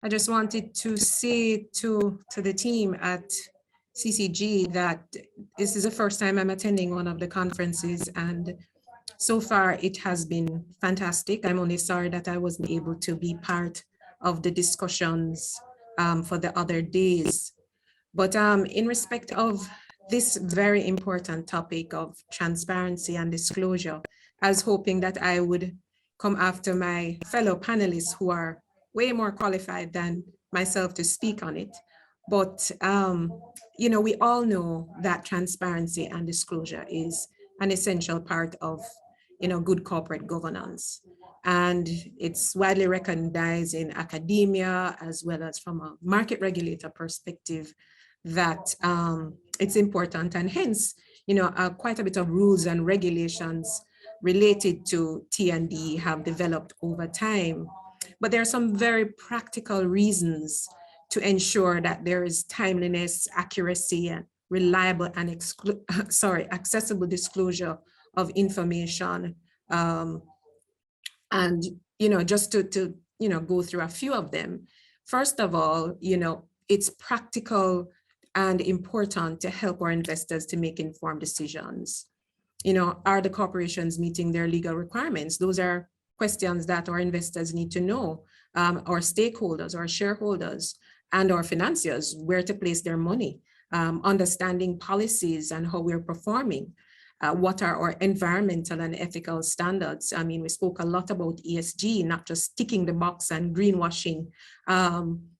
just wanted to say to the team at CCG that this is the first time I'm attending one of the conferences, and so far it has been fantastic. I'm only sorry that I wasn't able to be part of the discussions for the other days. But in respect of this very important topic of transparency and disclosure, I was hoping that I would come after my fellow panelists who are way more qualified than myself to speak on it. But, you know, we all know that transparency and disclosure is an essential part of, you know, good corporate governance. And it's widely recognized in academia as well as from a market regulator perspective that it's important, and hence, you know, quite a bit of rules and regulations related to T&D have developed over time. But there are some very practical reasons to ensure that there is timeliness, accuracy, and reliable and accessible disclosure of information. And, you know, just to, you know, go through a few of them. First of all, you know, it's practical and important to help our investors to make informed decisions. You know, are the corporations meeting their legal requirements? Those are questions that our investors need to know, our stakeholders, our shareholders, and our financiers, where to place their money, understanding policies and how we're performing. What are our environmental and ethical standards? I mean, we spoke a lot about ESG, not just ticking the box and greenwashing,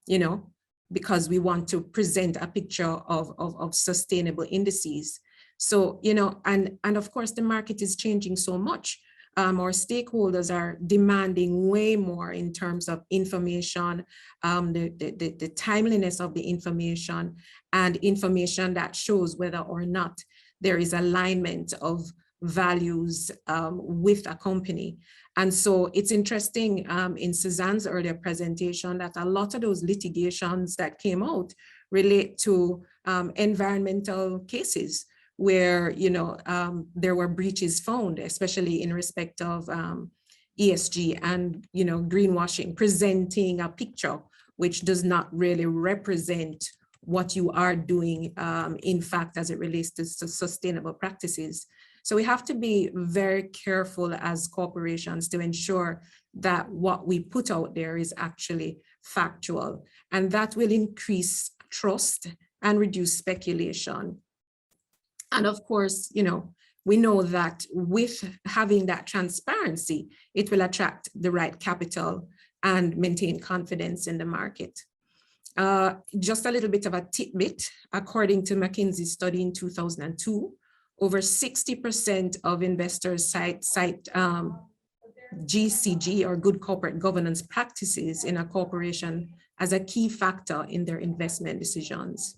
you know, because we want to present a picture of sustainable indices. So, you know, and of course, the market is changing so much. Our stakeholders are demanding way more in terms of information, the timeliness of the information, and information that shows whether or not there is alignment of values with a company. And so it's interesting in Suzanne's earlier presentation that a lot of those litigations that came out relate to environmental cases where, you know, there were breaches found, especially in respect of ESG and, you know, greenwashing, presenting a picture which does not really represent what you are doing, in fact, as it relates to sustainable practices. So we have to be very careful as corporations to ensure that what we put out there is actually factual, and that will increase trust and reduce speculation. And of course, you know, we know that with having that transparency, it will attract the right capital and maintain confidence in the market. Just a little bit of a tidbit, according to McKinsey's study in 2002, over 60% of investors cite GCG, or good corporate governance practices, in a corporation as a key factor in their investment decisions.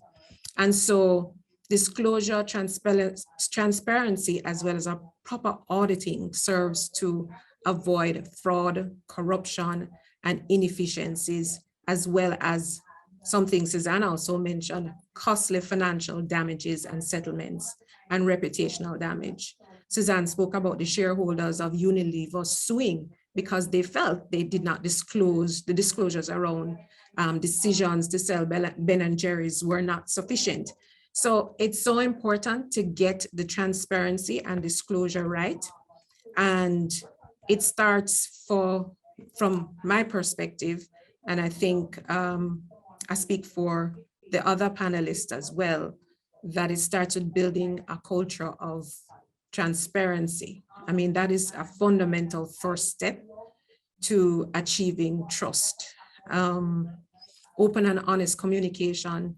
And so disclosure, transparency, as well as a proper auditing serves to avoid fraud, corruption, and inefficiencies, as well as something Suzanne also mentioned, costly financial damages and settlements and reputational damage. Suzanne spoke about the shareholders of Unilever suing because they felt they did not disclose, the disclosures around decisions to sell Ben & Jerry's were not sufficient. So it's so important to get the transparency and disclosure right. And it starts from my perspective, and I think I speak for the other panelists as well, that it starts with building a culture of transparency. I mean, that is a fundamental first step to achieving trust. Open and honest communication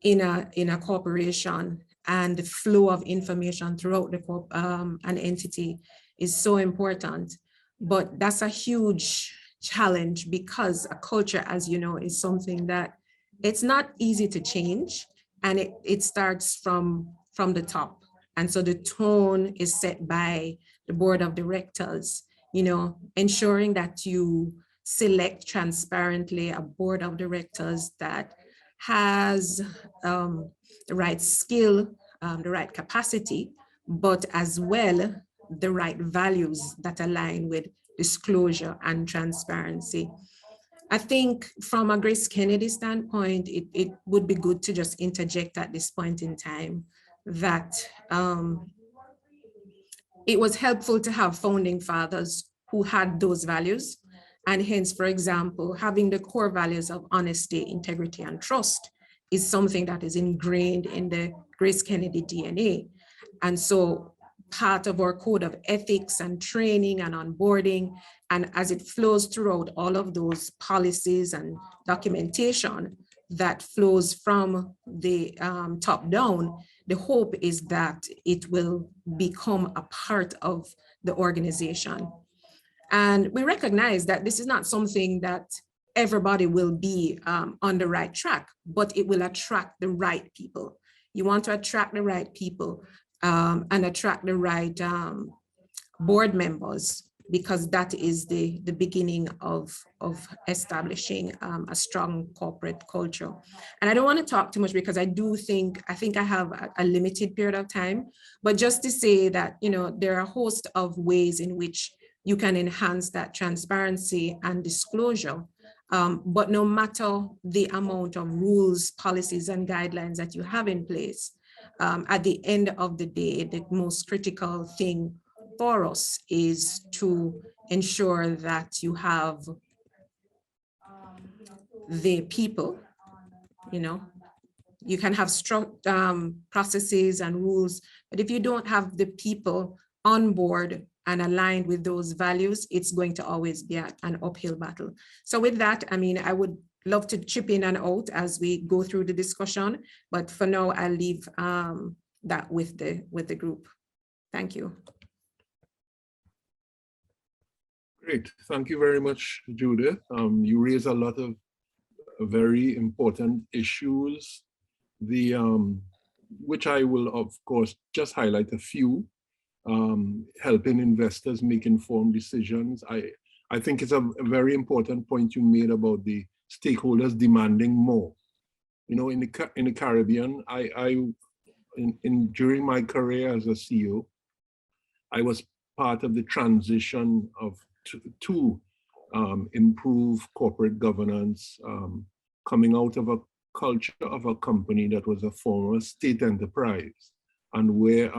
in a corporation and the flow of information throughout an entity is so important. But that's a huge challenge because a culture, as you know, is something that it's not easy to change, and it starts from the top. And so the tone is set by the board of directors, you know, ensuring that you select transparently a board of directors that has the right skill, the right capacity, but as well the right values that align with disclosure and transparency. I think from a Grace Kennedy standpoint, it would be good to just interject at this point in time that it was helpful to have founding fathers who had those values. And hence, for example, having the core values of honesty, integrity, and trust is something that is ingrained in the Grace Kennedy DNA. And so part of our code of ethics and training and onboarding, and as it flows throughout all of those policies and documentation that flows from the top down, the hope is that it will become a part of the organization. And we recognize that this is not something that everybody will be on the right track, but it will attract the right people. You want to attract the right people and attract the right board members, because that is the beginning of establishing a strong corporate culture. And I don't want to talk too much because I think I have a limited period of time, but just to say that, you know, there are a host of ways in which you can enhance that transparency and disclosure. But no matter the amount of rules, policies, and guidelines that you have in place, at the end of the day, the most critical thing for us is to ensure that you have the people, you know, you can have strong processes and rules, but if you don't have the people on board and aligned with those values, it's going to always be an uphill battle. So with that, I mean, I would love to chip in and out as we go through the discussion, but for now, I'll leave that with the group. Thank you. Great, thank you very much, Judith. You raise a lot of very important issues, which I will, of course, just highlight a few. Helping investors make informed decisions. I think it's a very important point you made about the stakeholders demanding more. You know, in the Caribbean, during my career as a CEO, I was part of the transition to improve corporate governance, coming out of a culture of a company that was a former state enterprise and where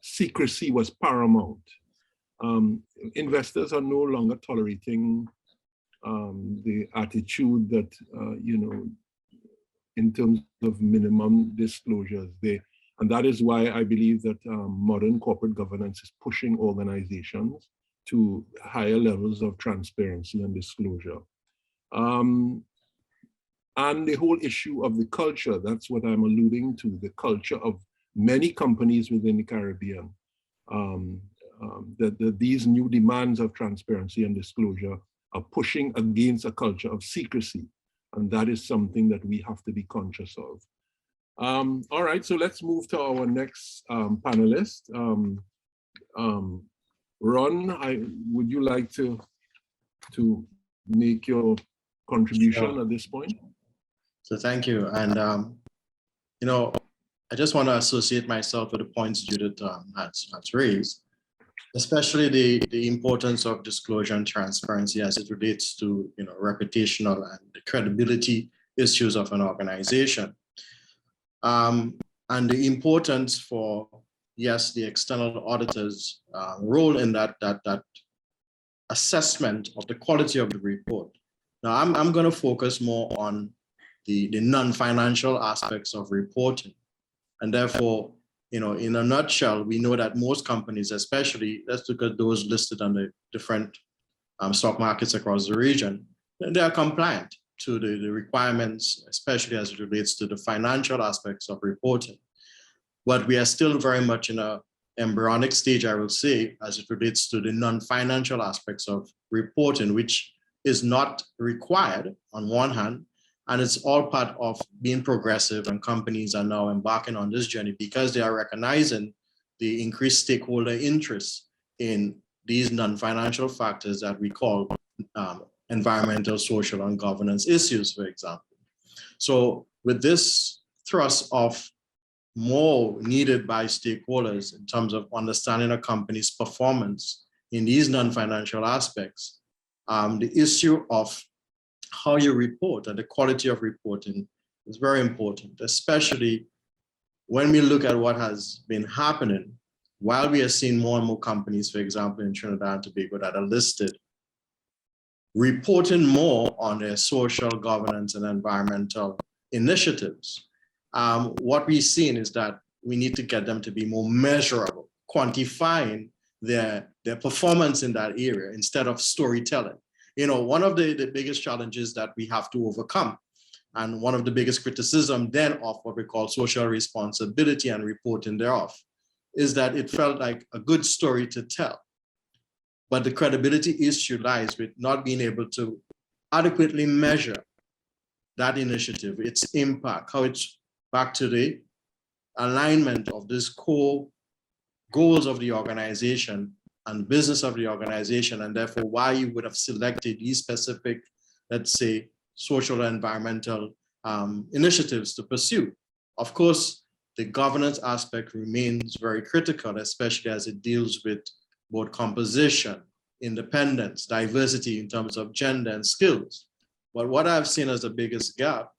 secrecy was paramount. Investors are no longer tolerating the attitude that, you know, in terms of minimum disclosures, and that is why I believe that modern corporate governance is pushing organizations to higher levels of transparency and disclosure. And the whole issue of the culture, that's what I'm alluding to, the culture of many companies within the Caribbean, that these new demands of transparency and disclosure are pushing against a culture of secrecy. And that is something that we have to be conscious of. All right, so let's move to our next panelist. Ron, would you like to make your contribution at this point? So thank you. And, you know, I just want to associate myself with the points Judith has raised, especially the importance of disclosure and transparency as it relates to, you know, reputational and the credibility issues of an organization. And the importance for, yes, the external auditors' role in that assessment of the quality of the report. Now, I'm going to focus more on the non-financial aspects of reporting. And therefore, you know, in a nutshell, we know that most companies, especially, let's look at those listed on the different stock markets across the region, they are compliant to the requirements, especially as it relates to the financial aspects of reporting. But we are still very much in an embryonic stage, I will say, as it relates to the non-financial aspects of reporting, which is not required on one hand, and it's all part of being progressive, and companies are now embarking on this journey because they are recognizing the increased stakeholder interest in these non-financial factors that we call environmental, social, and governance issues, for example. So with this thrust of more needed by stakeholders in terms of understanding a company's performance in these non-financial aspects, the issue of how you report and the quality of reporting is very important, especially when we look at what has been happening while we are seeing more and more companies, for example, in Trinidad and Tobago that are listed, reporting more on their social governance and environmental initiatives. What we've seen is that we need to get them to be more measurable, quantifying their performance in that area instead of storytelling. You know, one of the biggest challenges that we have to overcome, and one of the biggest criticism then of what we call social responsibility and reporting thereof, is that it felt like a good story to tell. But the credibility issue lies with not being able to adequately measure that initiative, its impact, how it's back to the alignment of these core goals of the organization and business of the organization, and therefore why you would have selected these specific, let's say, social and environmental initiatives to pursue. Of course, the governance aspect remains very critical, especially as it deals with both composition, independence, diversity in terms of gender and skills. But what I've seen as the biggest gap,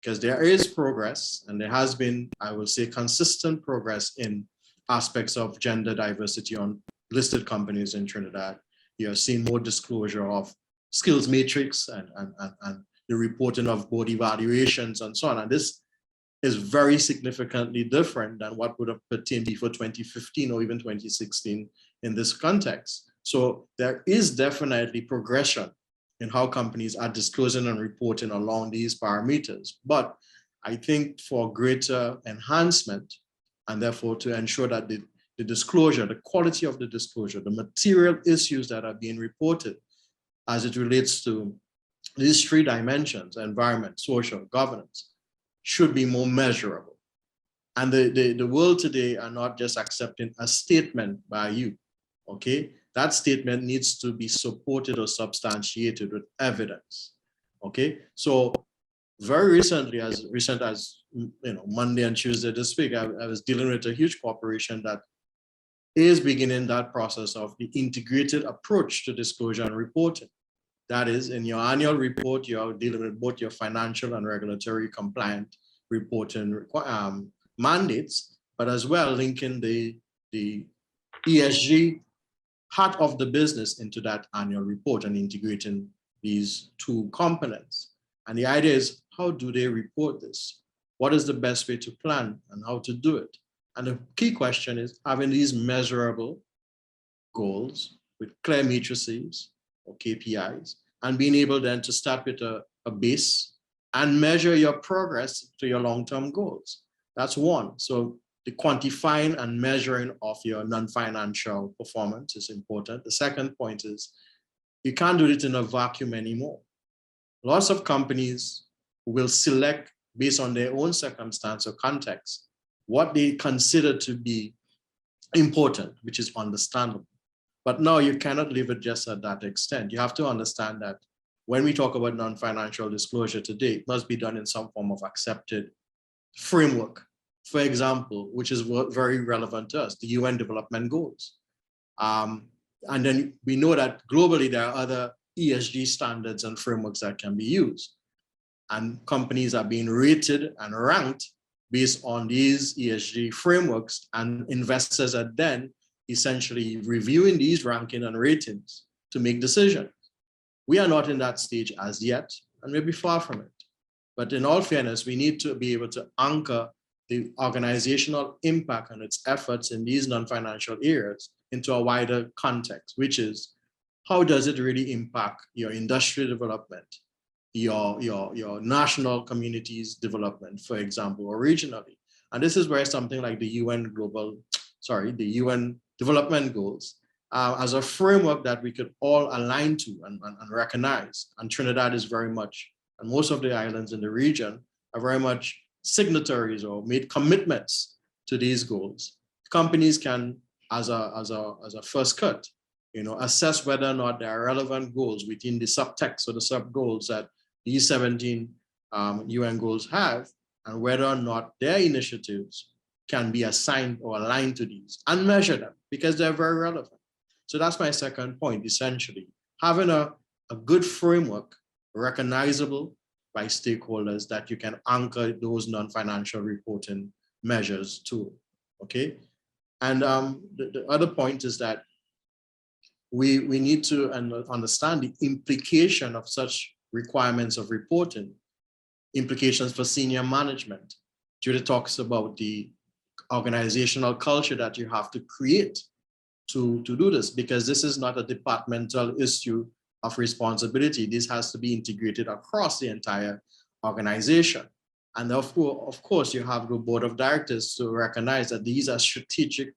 because there is progress and there has been, I will say, consistent progress in aspects of gender diversity on listed companies in Trinidad. You have seen more disclosure of skills matrix and the reporting of board evaluations and so on. And this is very significantly different than what would have pertained before 2015 or even 2016 in this context. So there is definitely progression in how companies are disclosing and reporting along these parameters. But I think for greater enhancement, and therefore to ensure that the disclosure, the quality of the disclosure, the material issues that are being reported as it relates to these three dimensions, environment, social, governance, should be more measurable. And the world today are not just accepting a statement by you, okay? That statement needs to be supported or substantiated with evidence, okay? So very recently, as recent as Monday and Tuesday this week, I was dealing with a huge corporation that is beginning that process of the integrated approach to disclosure and reporting. That is, in your annual report, you're dealing with both your financial and regulatory compliant reporting mandates, but as well linking the ESG heart of the business into that annual report and integrating these two components. And the idea is, how do they report this? What is the best way to plan and how to do it? And the key question is having these measurable goals with clear matrices or KPIs, and being able then to start with a base and measure your progress to your long-term goals. That's one. So the quantifying and measuring of your non-financial performance is important. The second point is you can't do it in a vacuum anymore. Lots of companies will select based on their own circumstance or context what they consider to be important, which is understandable. But now you cannot leave it just at that extent. You have to understand that when we talk about non-financial disclosure today, it must be done in some form of accepted framework. For example, which is very relevant to us, the UN Development Goals. And then we know that globally there are other ESG standards and frameworks that can be used. And companies are being rated and ranked based on these ESG frameworks, and investors are then essentially reviewing these ranking and ratings to make decisions. We are not in that stage as yet, and we'll be far from it. But in all fairness, we need to be able to anchor the organizational impact and its efforts in these non-financial areas into a wider context, which is how does it really impact your industrial development, your national communities development, for example, or regionally. And this is where something like the UN Development Goals as a framework that we could all align to and recognize. And Trinidad is very much, and most of the islands in the region are very much signatories or made commitments to these goals. Companies can, as a first cut, assess whether or not there are relevant goals within the subtext or the sub-goals that these 17 UN goals have, and whether or not their initiatives can be assigned or aligned to these, and measure them, because they're very relevant. So that's my second point, essentially. Having a good framework recognizable by stakeholders that you can anchor those non-financial reporting measures to, okay? And the other point is that we need to understand the implication of such requirements of reporting, implications for senior management. Judith talks about the organizational culture that you have to create to do this, because this is not a departmental issue of responsibility. This has to be integrated across the entire organization. And of course, you have the board of directors to recognize that these are strategic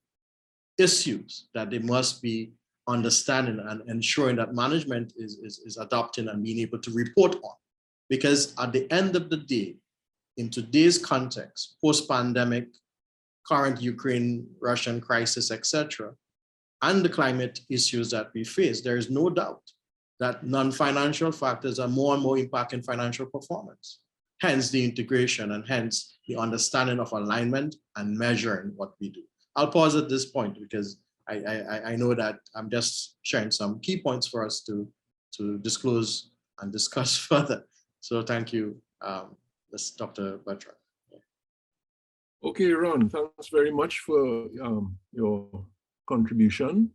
issues that they must be understanding and ensuring that management is adopting and being able to report on. Because at the end of the day, in today's context, post-pandemic, current Ukraine-Russian crisis, etc., and the climate issues that we face, there is no doubt that non-financial factors are more and more impacting financial performance. Hence the integration and hence the understanding of alignment and measuring what we do. I'll pause at this point because I know that I'm just sharing some key points for us to disclose and discuss further. So thank you, Dr. Bertrand. Okay, Ron, thanks very much for your contribution.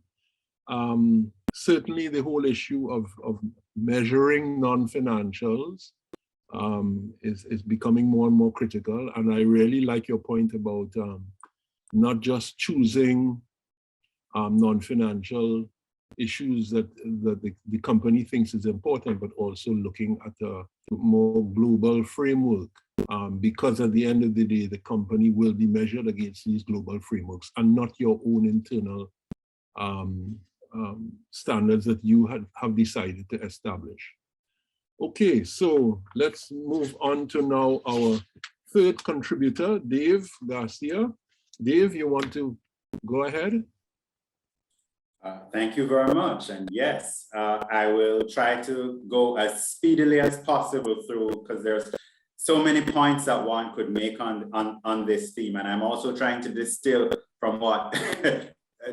Certainly the whole issue of measuring non-financials is becoming more and more critical. And I really like your point about not just choosing non-financial issues that the company thinks is important, but also looking at a more global framework. Because at the end of the day, the company will be measured against these global frameworks and not your own internal standards that you have decided to establish. Okay, so let's move on to now our third contributor, Dave Garcia. Dave, you want to go ahead? Thank you very much. And yes, I will try to go as speedily as possible through, because there's so many points that one could make on this theme. And I'm also trying to distill from what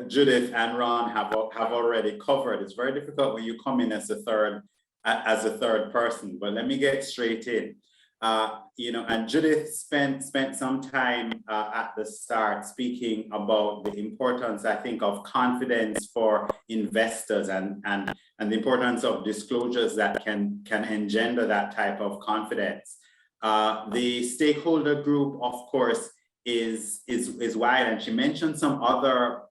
Judith and Ron have already covered. It's very difficult when you come in as a third person, but let me get straight in. And Judith spent some time at the start speaking about the importance, I think, of confidence for investors and the importance of disclosures that can engender that type of confidence. The stakeholder group, of course, is wide, and she mentioned some other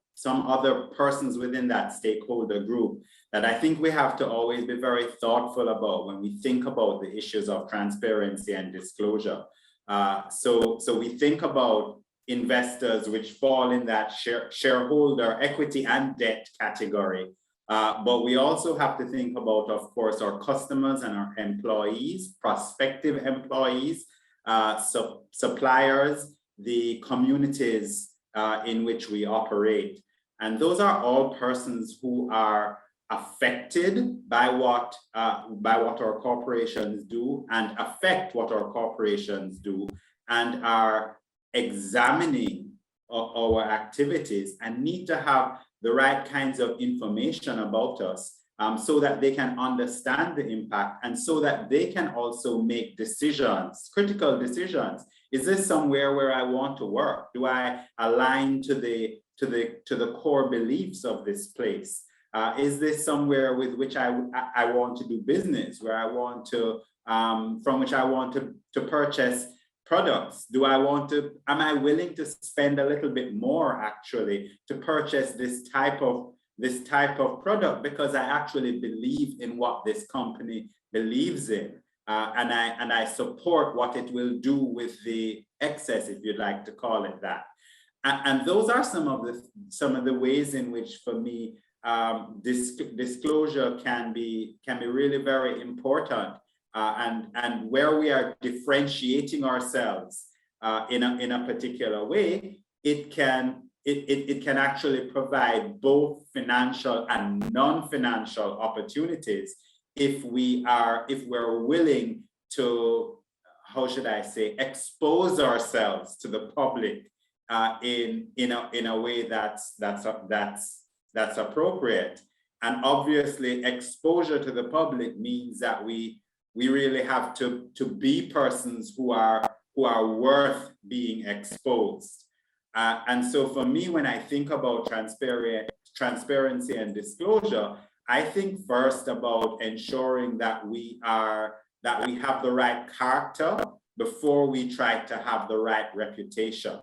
persons within that stakeholder group that I think we have to always be very thoughtful about when we think about the issues of transparency and disclosure. So we think about investors which fall in that shareholder equity and debt category. But we also have to think about, of course, our customers and our employees, prospective employees, suppliers, the communities in which we operate. And those are all persons who are affected by what our corporations do and affect what our corporations do and are examining our activities and need to have the right kinds of information about us so that they can understand the impact and so that they can also make decisions, critical decisions. Is this somewhere where I want to work? Do I align to the core beliefs of this place? Is this somewhere with which I want to do business, where I want to, from which I want to purchase products? Am I willing to spend a little bit more actually to purchase this type of product because I actually believe in what this company believes in, and I support what it will do with the excess, if you'd like to call it that. And those are some of the ways in which, for me, disclosure can be really very important, and where we are differentiating ourselves in a particular way, it can actually provide both financial and non-financial opportunities if we're willing to, how should I say, expose ourselves to the public in a way that's appropriate. And obviously exposure to the public means that we we really have to be persons who are worth being exposed. And so for me, when I think about transparency and disclosure, I think first about ensuring that we have the right character before we try to have the right reputation.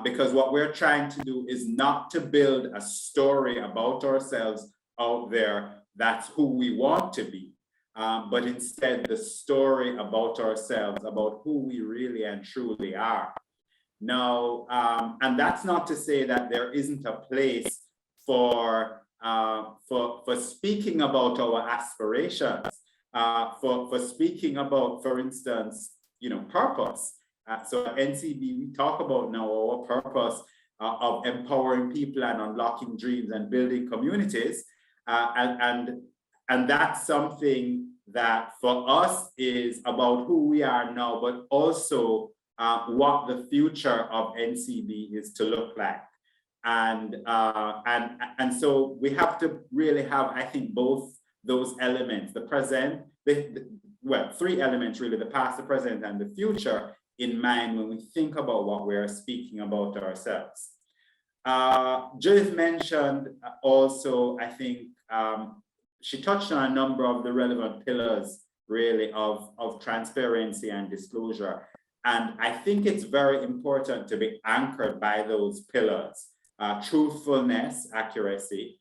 Because what we're trying to do is not to build a story about ourselves out there that's who we want to be, but instead the story about ourselves, about who we really and truly are. Now, and that's not to say that there isn't a place for speaking about our aspirations, for speaking about, for instance, purpose. So at NCB, we talk about now our purpose of empowering people and unlocking dreams and building communities. And that's something that for us is about who we are now, but also what the future of NCB is to look like. And so we have to really have, I think, both those elements, the present, well, three elements really, the past, the present, and the future in mind when we think about what we're speaking about ourselves. Judith mentioned also, I think, she touched on a number of the relevant pillars really of transparency and disclosure. And I think it's very important to be anchored by those pillars. Truthfulness, accuracy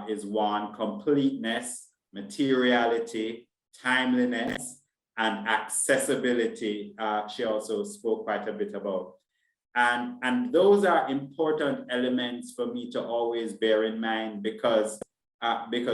is one, completeness, materiality, timeliness, and accessibility, she also spoke quite a bit about. And those are important elements for me to always bear in mind because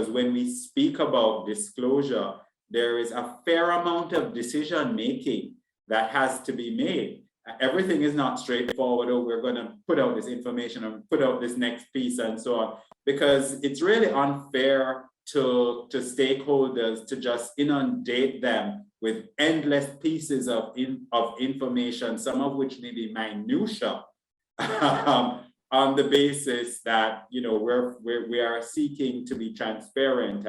when we speak about disclosure, there is a fair amount of decision making that has to be made. Everything is not straightforward, oh, we're going to put out this information and put out this next piece and so on, because it's really unfair to stakeholders to just inundate them with endless pieces of information, some of which may be minutia, on the basis that we are seeking to be transparent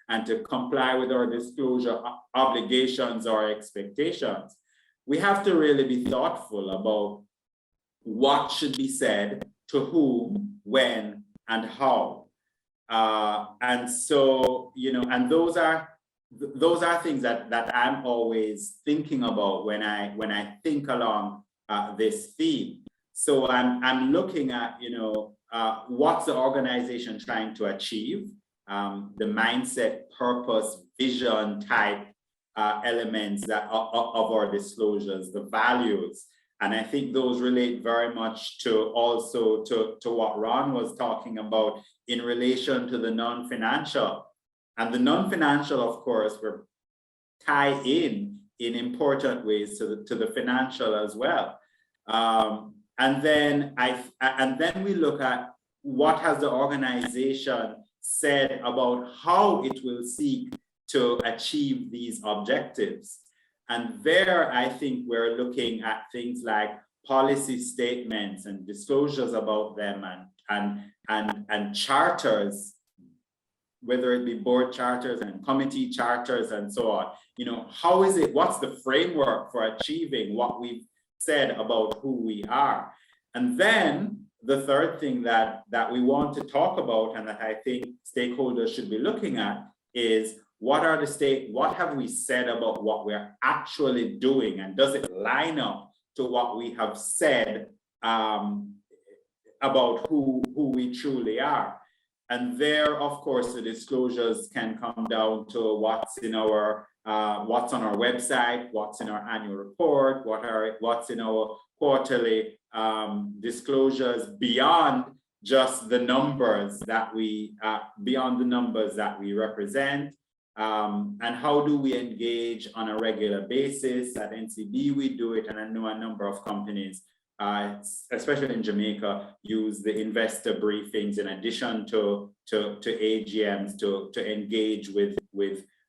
and to comply with our disclosure obligations or expectations. We have to really be thoughtful about what should be said, to whom, when, and how. And so, and those are things that I'm always thinking about when I think along this theme. So I'm looking at, what's the organization trying to achieve, the mindset, purpose, vision type elements that of our disclosures, the values. And I think those relate very much to what Ron was talking about in relation to the non-financial. And the non-financial, of course, will tie in important ways to the financial as well. And then we look at what has the organization said about how it will seek to achieve these objectives. And there, I think we're looking at things like policy statements and disclosures about them and charters, whether it be board charters and committee charters and so on. How is it, what's the framework for achieving what we've said about who we are? And then the third thing that we want to talk about and that I think stakeholders should be looking at is what have we said about what we're actually doing, and does it line up to what we have said about who we truly are? And there, of course, the disclosures can come down to what's on our website, what's in our annual report, what's in our quarterly disclosures, beyond just the numbers that we represent. And how do we engage on a regular basis? At NCB, we do it, and I know a number of companies, especially in Jamaica, use the investor briefings in addition to AGMs to engage with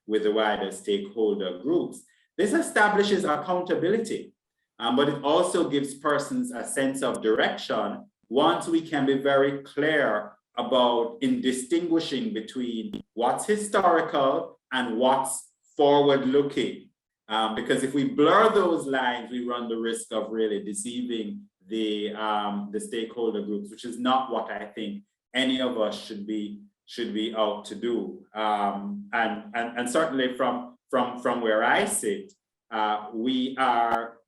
the wider stakeholder groups. This establishes accountability, but it also gives persons a sense of direction once we can be very clear about in distinguishing between what's historical and what's forward-looking. Because if we blur those lines, we run the risk of really deceiving the stakeholder groups, which is not what I think any of us should be out to do. And certainly from where I sit, we are,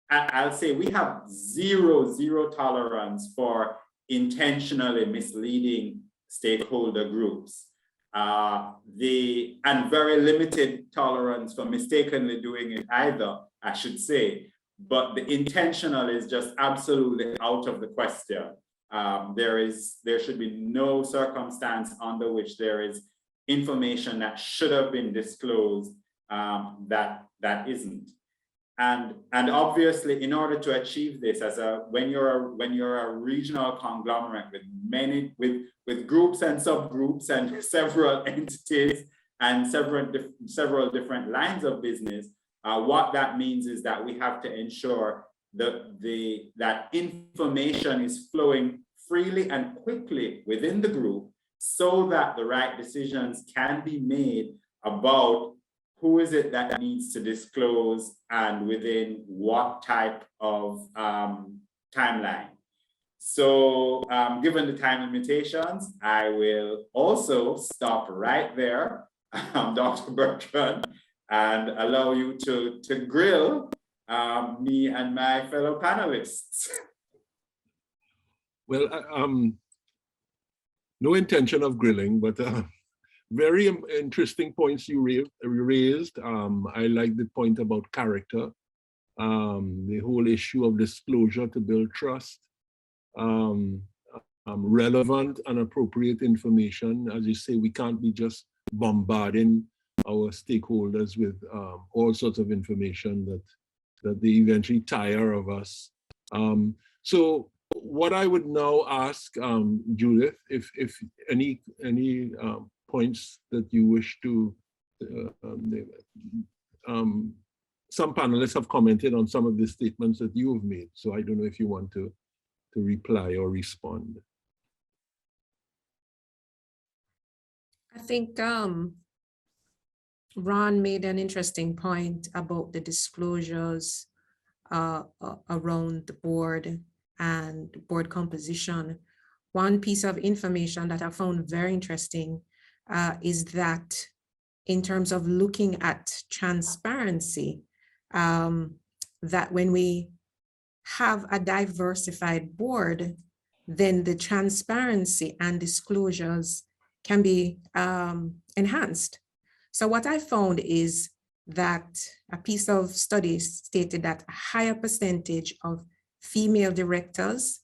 I'll say we have zero tolerance for intentionally misleading stakeholder groups. And very limited tolerance for mistakenly doing it either, I should say. But the intentional is just absolutely out of the question. There should be no circumstance under which there is information that should have been disclosed that isn't. And obviously, in order to achieve this, when you're a regional conglomerate with groups and subgroups and several entities and several different lines of business, what that means is that we have to ensure that information is flowing freely and quickly within the group so that the right decisions can be made about who is it that needs to disclose and within what type of timeline. So given the time limitations, I will also stop right there, Dr. Bertrand, and allow you to grill me and my fellow panelists. Well, no intention of grilling, but very interesting points you raised. I like the point about character, the whole issue of disclosure to build trust, relevant and appropriate information. As you say, we can't be just bombarding our stakeholders with all sorts of information that they eventually tire of us. So what I would now ask Judith, if any points that you wish to, some panelists have commented on some of the statements that you have made. So I don't know if you want to reply or respond. I think Ron made an interesting point about the disclosures around the board and board composition. One piece of information that I found very interesting is that in terms of looking at transparency, that when we have a diversified board, then the transparency and disclosures can be enhanced. So what I found is that a piece of study stated that a higher percentage of female directors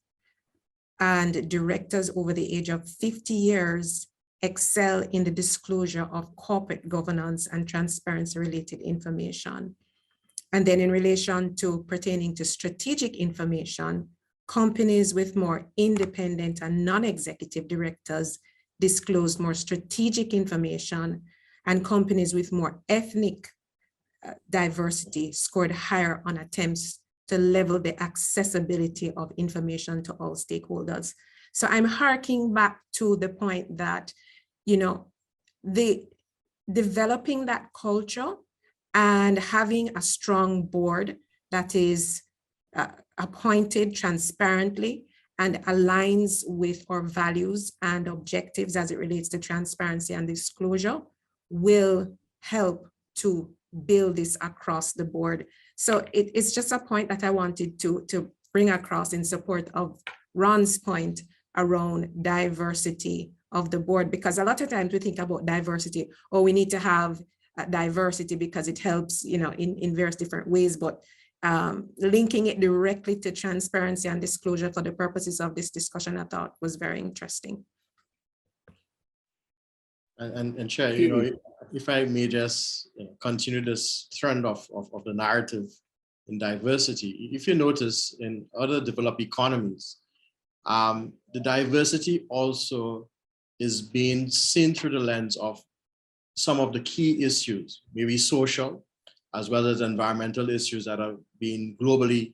and directors over the age of 50 years excel in the disclosure of corporate governance and transparency related information. And then in relation to pertaining to strategic information, companies with more independent and non-executive directors disclose more strategic information, and companies with more ethnic diversity scored higher on attempts to level the accessibility of information to all stakeholders. So I'm harking back to the point that, you know, developing that culture and having a strong board that is appointed transparently and aligns with our values and objectives as it relates to transparency and disclosure will help to build this across the board. So it's just a point that I wanted to bring across in support of Ron's point around diversity of the board, because a lot of times we think about diversity, or we need to have diversity because it helps, you know, in various different ways, but linking it directly to transparency and disclosure for the purposes of this discussion, I thought was very interesting. And Chair, you know, if I may just continue this trend of the narrative in diversity, if you notice in other developed economies, the diversity also is being seen through the lens of some of the key issues, maybe social, as well as environmental issues that are being globally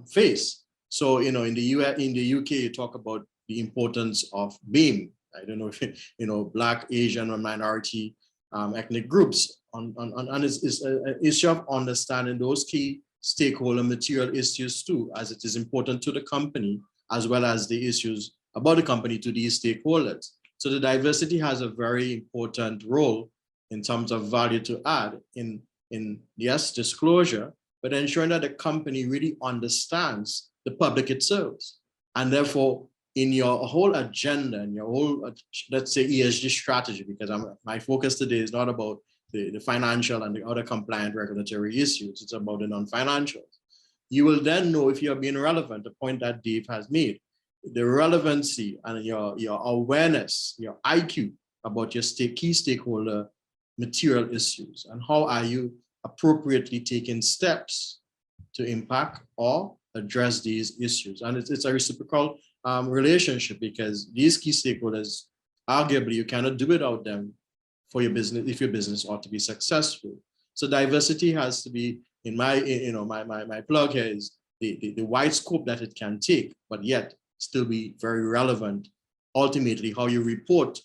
faced. So, you know, in the UK, you talk about the importance of BEAM. I don't know if, you know, Black, Asian, or minority ethnic groups and it's an issue of understanding those key stakeholder material issues too, as it is important to the company, as well as the issues about the company to these stakeholders. So the diversity has a very important role in terms of value to add in yes, disclosure, but ensuring that the company really understands the public it serves. And therefore, in your whole agenda and your whole, let's say, ESG strategy, because my focus today is not about the financial and the other compliant regulatory issues, it's about the non-financials. You will then know if you're being relevant, the point that Dave has made, the relevancy and your awareness, your IQ about your key stakeholder material issues, and how are you appropriately taking steps to impact or address these issues. And it's a reciprocal relationship, because these key stakeholders, arguably, you cannot do without them for your business, if your business ought to be successful. So diversity has to be, in my plug here is the wide scope that it can take, but yet still be very relevant. Ultimately, how you report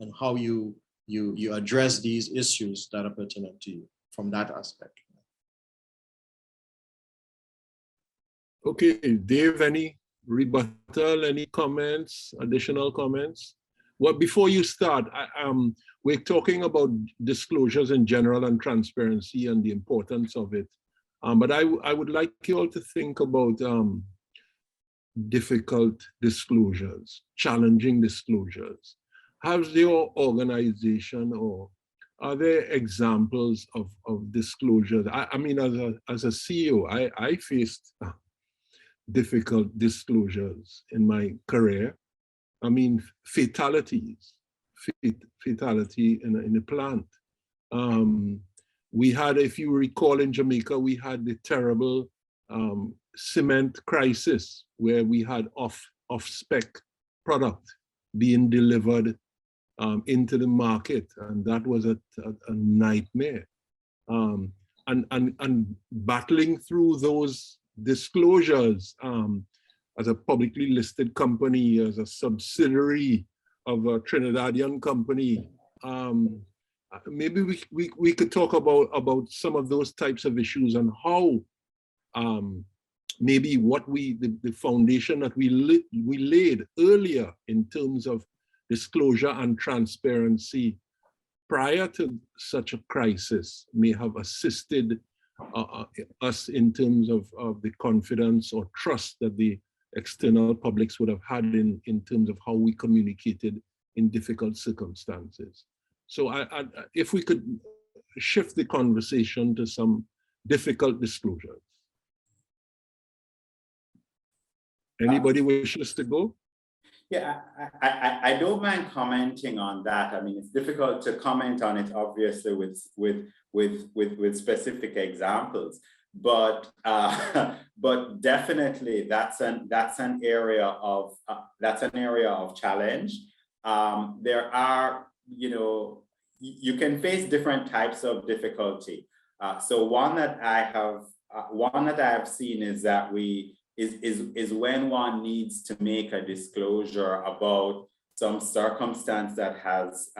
and how you address these issues that are pertinent to you from that aspect. Okay, Dave, any rebuttal, any comments, additional comments? Well, before you start, we're talking about disclosures in general and transparency and the importance of it. But I would like you all to think about difficult disclosures, challenging disclosures. Has your organization, or are there examples of disclosures? I mean, as a CEO, I faced difficult disclosures in my career. I mean, fatality in a plant. We had, if you recall, in Jamaica, we had the terrible cement crisis where we had off-spec product being delivered into the market, and that was a nightmare. And battling through those disclosures as a publicly listed company, as a subsidiary of a Trinidadian company, maybe we could talk about some of those types of issues and how maybe what the foundation that we laid earlier in terms of disclosure and transparency prior to such a crisis may have assisted us in terms of the confidence or trust that the external publics would have had in terms of how we communicated in difficult circumstances. So if we could shift the conversation to some difficult disclosures. Anybody wishes to go? Yeah, I don't mind commenting on that. I mean, it's difficult to comment on it, obviously, with specific examples, but definitely that's an area of challenge. There are, you can face different types of difficulty. So one that I have seen is that is when one needs to make a disclosure about some circumstance that has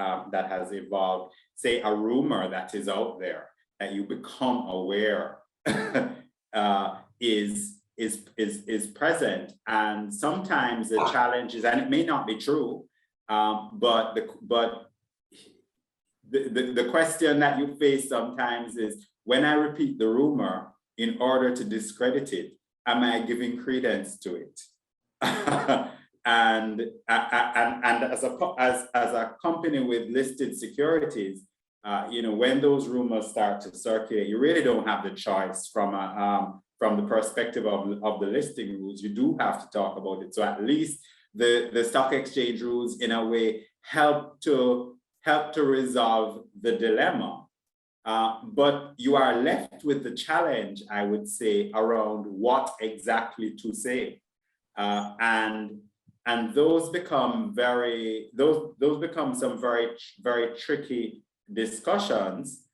evolved, say a rumor that is out there that you become aware is present, and sometimes the challenge is, and it may not be true, but the question that you face sometimes is, when I repeat the rumor in order to discredit it, am I giving credence to it? and as a company with listed securities, when those rumors start to circulate, you really don't have the choice from the perspective of the listing rules. You do have to talk about it. So at least the stock exchange rules, in a way, help to resolve the dilemma. But you are left with the challenge, I would say, around what exactly to say, and those become some very, very tricky discussions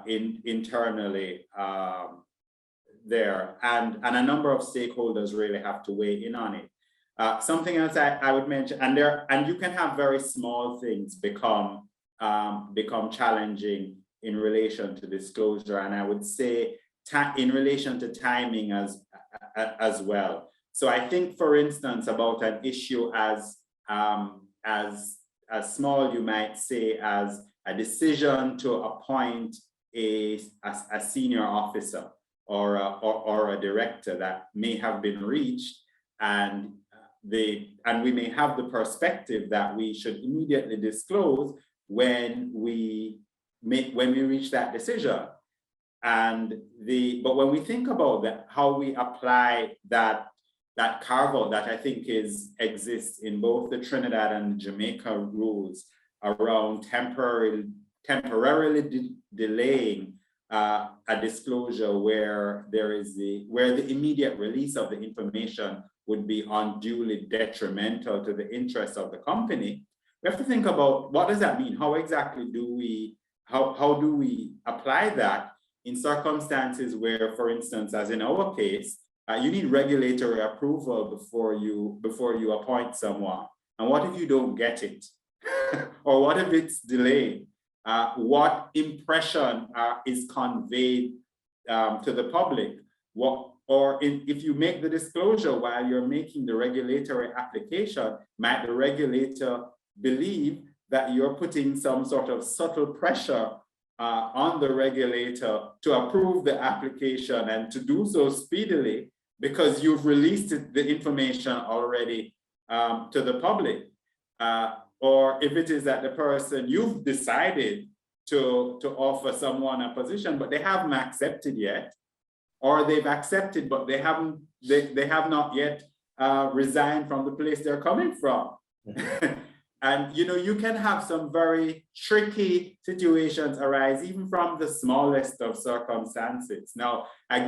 internally there, and a number of stakeholders really have to weigh in on it. Something else I would mention, and you can have very small things become challenging in relation to disclosure, and I would say in relation to timing as well. So I think, for instance, about an issue as small, you might say, as a decision to appoint a senior officer or a director that may have been reached, and we may have the perspective that we should immediately disclose when we reach that decision. But when we think about that, how we apply that carve-out that I think exists in both the Trinidad and Jamaica rules around temporarily delaying a disclosure where the immediate release of the information would be unduly detrimental to the interests of the company, we have to think about what does that mean? How exactly do we apply that in circumstances where, for instance, as in our case, you need regulatory approval before you appoint someone. And what if you don't get it? Or what if it's delayed? What impression is conveyed to the public? If you make the disclosure while you're making the regulatory application, might the regulator believe that you're putting some sort of subtle pressure on the regulator to approve the application and to do so speedily because you've released the information already to the public? Or if it is that the person, you've decided to offer someone a position, but they haven't accepted yet, or they've accepted, but they have not yet resigned from the place they're coming from. And you can have some very tricky situations arise even from the smallest of circumstances. Now, I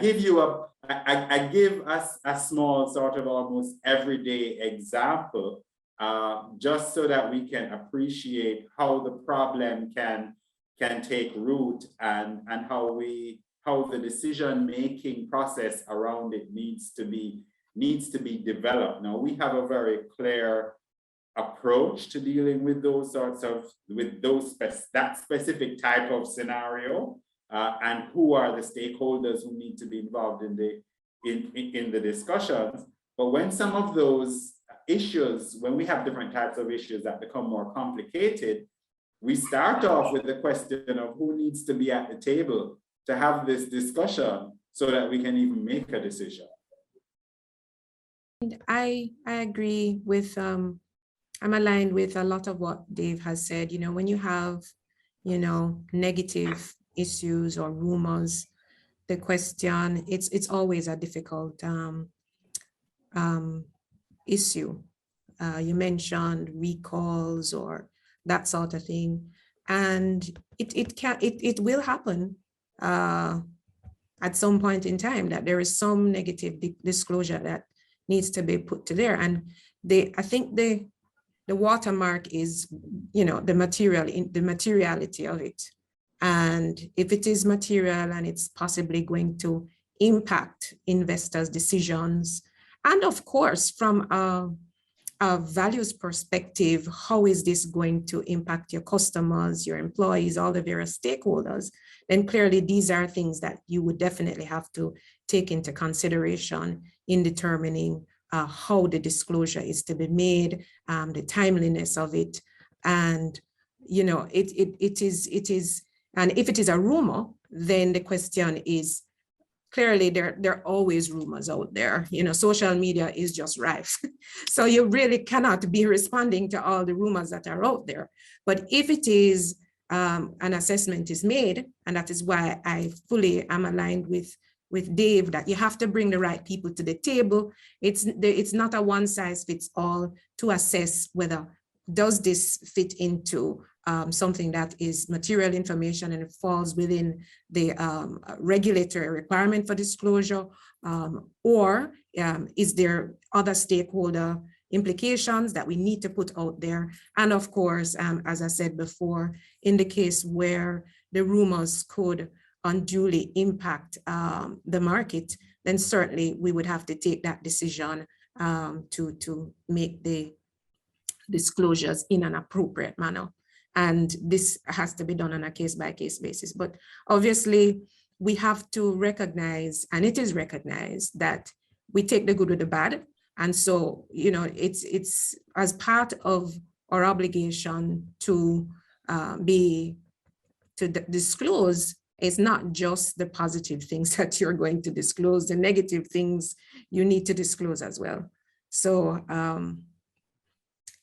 give us a small sort of almost everyday example, just so that we can appreciate how the problem can take root and how the decision-making process around it needs to be developed. Now, we have a very clear approach to dealing with that specific type of scenario, and who are the stakeholders who need to be involved in the discussions. But when some of those issues, when we have different types of issues that become more complicated, we start off with the question of who needs to be at the table to have this discussion so that we can even make a decision. I agree with I'm aligned with a lot of what Dave has said. When you have negative issues or rumors, the question, it's always a difficult issue. You mentioned recalls or that sort of thing, and it will happen at some point in time that there is some negative disclosure that needs to be put to there. And I think the watermark is the materiality of it. And if it is material and it's possibly going to impact investors' decisions, and of course from a values perspective, how is this going to impact your customers, your employees, all the various stakeholders, then clearly these are things that you would definitely have to take into consideration in determining how the disclosure is to be made, the timeliness of it. And it is, and if it is a rumor, then the question is, clearly there are always rumors out there. Social media is just rife. So you really cannot be responding to all the rumors that are out there. But if it is an assessment is made, and that is why I fully am aligned with Dave, that you have to bring the right people to the table. It's not a one size fits all to assess whether does this fit into something that is material information and it falls within the regulatory requirement for disclosure, or is there other stakeholder implications that we need to put out there. And of course, as I said before, in the case where the rumors could unduly impact the market, then certainly we would have to take that decision to make the disclosures in an appropriate manner. And this has to be done on a case-by-case basis. But obviously, we have to recognize, and it is recognized, that we take the good with the bad. And so, you know, it's as part of our obligation to disclose. It's not just the positive things that you're going to disclose, the negative things you need to disclose as well. So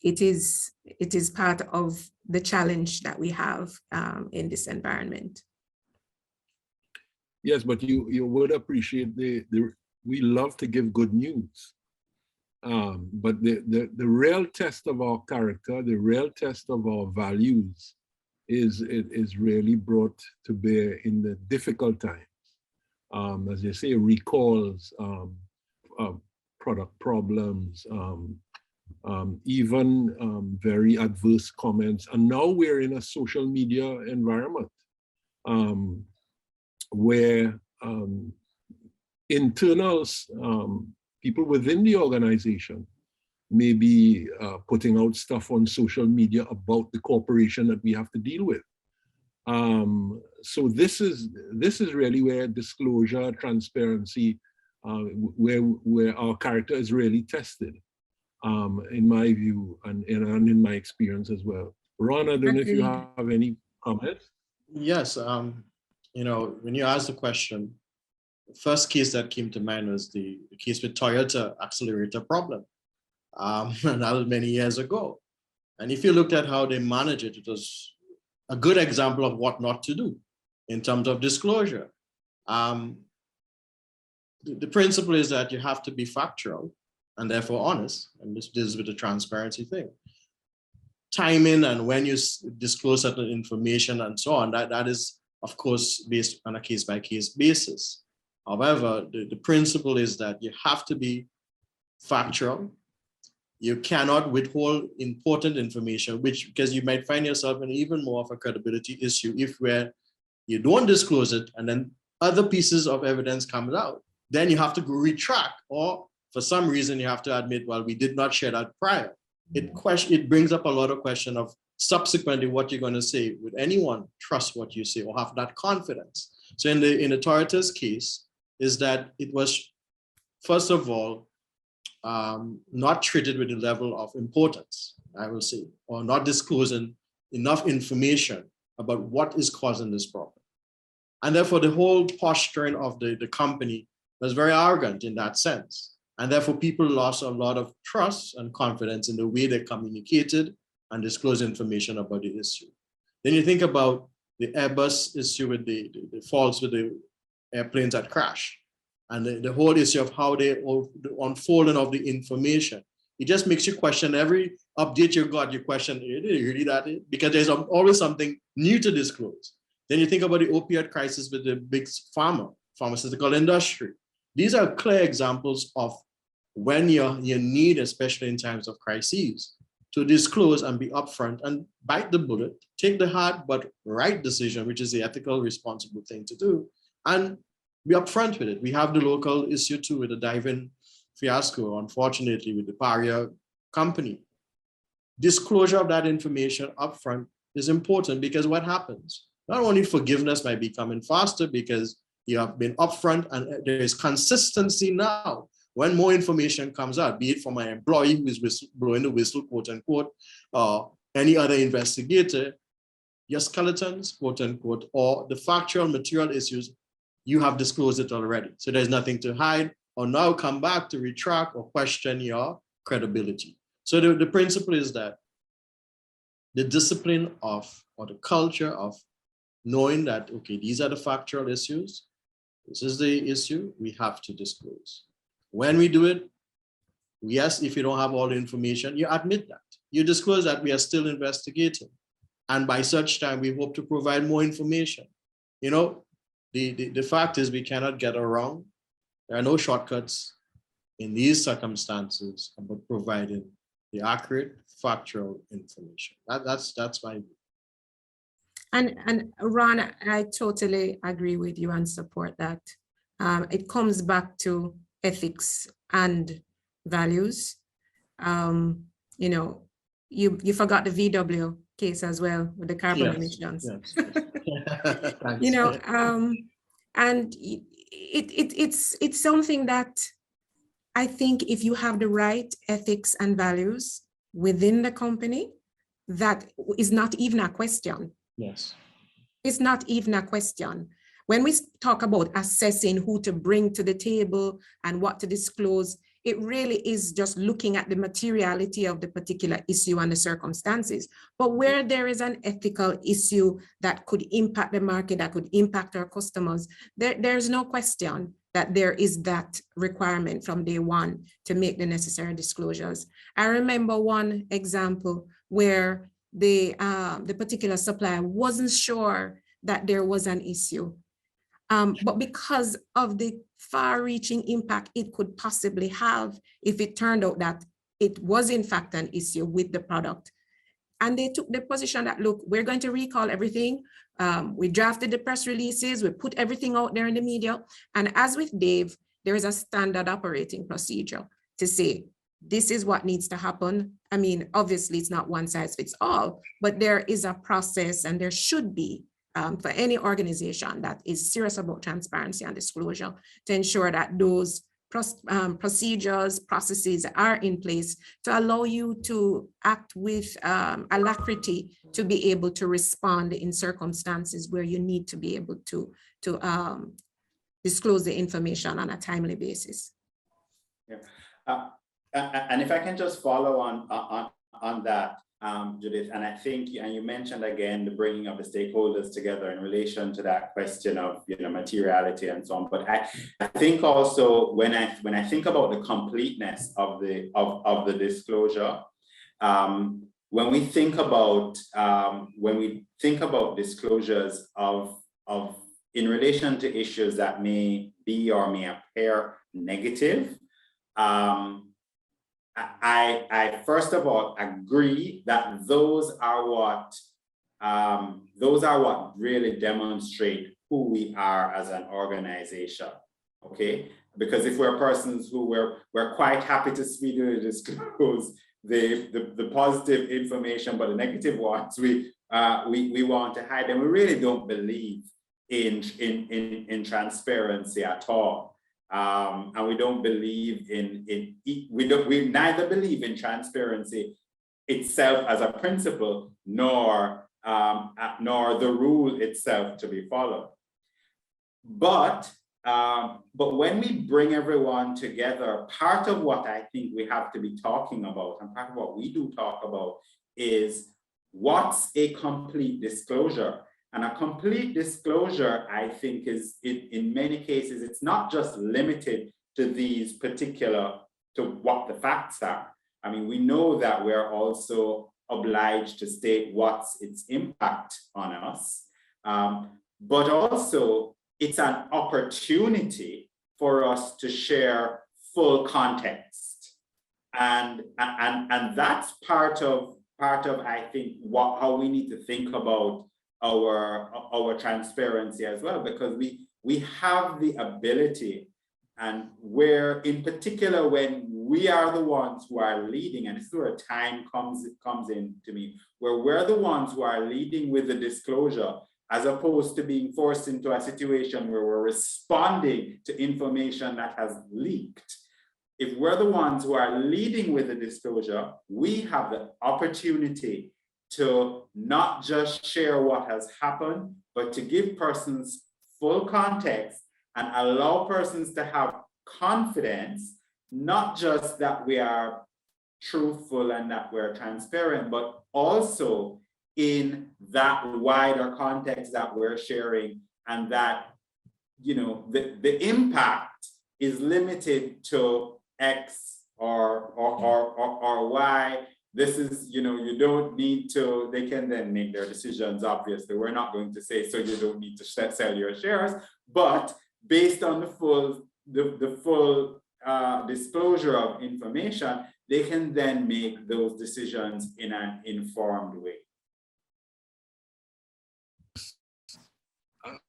it is part of the challenge that we have in this environment. Yes, but you would appreciate we love to give good news. But the real test of our character, the real test of our values is really brought to bear in the difficult times. As you say, recalls, product problems, even very adverse comments. And now we're in a social media environment where internals, people within the organization may be putting out stuff on social media about the corporation that we have to deal with. So this is really where disclosure, transparency, where our character is really tested, in my view and in my experience as well. Ron, I don't know if you have any comments. Yes, you know, when you asked the question, the first case that came to mind was the case with Toyota accelerator problem. And that was many years ago. And if you looked at how they managed it, it was a good example of what not to do in terms of disclosure. The principle is that you have to be factual and therefore honest, and this deals with the transparency thing. Timing and when you disclose certain information and so on, that is, of course, based on a case-by-case basis. However, the principle is that you have to be factual. You cannot withhold important information, because you might find yourself in even more of a credibility issue if where you don't disclose it and then other pieces of evidence comes out. Then you have to go retract, or for some reason you have to admit, well, we did not share that prior. It brings up a lot of question of subsequently what you're going to say. Would anyone trust what you say or have that confidence? So in the Toyota's case, is that it was, first of all, not treated with the level of importance, I will say, or not disclosing enough information about what is causing this problem. And therefore, the whole posturing of the company was very arrogant in that sense. And therefore, people lost a lot of trust and confidence in the way they communicated and disclosed information about the issue. Then you think about the Airbus issue with the faults with the airplanes that crash, and the whole issue of how the unfolding of the information. It just makes you question every update you got, you question, really that? Because there's always something new to disclose. Then you think about the opioid crisis with the big pharmaceutical industry. These are clear examples of when you need, especially in times of crises, to disclose and be upfront and bite the bullet, take the hard but right decision, which is the ethical, responsible thing to do, and be upfront with it. We have the local issue too with the diving fiasco, unfortunately, with the Paria company. Disclosure of that information upfront is important, because what happens? Not only forgiveness might be coming faster because you have been upfront and there is consistency now. When more information comes out, be it from an employee who is blowing the whistle, quote unquote, or any other investigator, your skeletons, quote unquote, or the factual material issues, you have disclosed it already. So there's nothing to hide or now come back to retract or question your credibility. So the principle is that the discipline of, or the culture of knowing that, okay, these are the factual issues, this is the issue, we have to disclose. When we do it, yes, if you don't have all the information, you admit that. You disclose that we are still investigating. And by such time, we hope to provide more information. You know, the fact is we cannot get around. There are no shortcuts in these circumstances about providing the accurate, factual information. That's my view. And Ron, I totally agree with you and support that. It comes back to ethics and values. You know, you forgot the VW case as well with the carbon Yes, emissions. yes, yes. You know, Thanks. and it's something that I think if you have the right ethics and values within the company, that is not even a question. Yes. It's not even a question. When we talk about assessing who to bring to the table and what to disclose, it really is just looking at the materiality of the particular issue and the circumstances. But where there is an ethical issue that could impact the market, that could impact our customers, there's no question that there is that requirement from day one to make the necessary disclosures. I remember one example where the particular supplier wasn't sure that there was an issue. But because of the far-reaching impact it could possibly have if it turned out that it was in fact an issue with the product. And they took the position that, look, we're going to recall everything. We drafted the press releases, we put everything out there in the media. And as with Dave, there is a standard operating procedure to say, this is what needs to happen. I mean, obviously it's not one size fits all, but there is a process and there should be for any organization that is serious about transparency and disclosure to ensure that those procedures, processes are in place to allow you to act with alacrity to be able to respond in circumstances where you need to be able to disclose the information on a timely basis. Yeah. And if I can just follow on that, Judith, and I think, and you mentioned again the bringing of the stakeholders together in relation to that question of materiality and so on. But I think also when I think about the completeness of the disclosure, when we think about disclosures of in relation to issues that may be or may appear negative, I first of all agree that those are what really demonstrate who we are as an organization. Okay, because if we're persons who we're quite happy to speedily disclose the positive information, but the negative ones we want to hide, and we really don't believe in transparency at all. And we don't believe we neither believe in transparency itself as a principle, nor the rule itself to be followed. But when we bring everyone together, part of what I think we have to be talking about, and part of what we do talk about, is what's a complete disclosure. And a complete disclosure, I think, is in many cases, it's not just limited to these particular, to what the facts are. I mean, we know that we're also obliged to state what's its impact on us, but also it's an opportunity for us to share full context. And that's part of I think, how we need to think about our transparency as well, because we have the ability, and where in particular when we are the ones who are leading, and this is where time comes in to me, where we're the ones who are leading with the disclosure, as opposed to being forced into a situation where we're responding to information that has leaked. If we're the ones who are leading with the disclosure, we have the opportunity to not just share what has happened, but to give persons full context and allow persons to have confidence, not just that we are truthful and that we're transparent, but also in that wider context that we're sharing, and that, the impact is limited to X or Y. This is, you don't need to, they can then make their decisions, obviously. We're not going to say, so you don't need to sell your shares, but based on the full disclosure of information, they can then make those decisions in an informed way.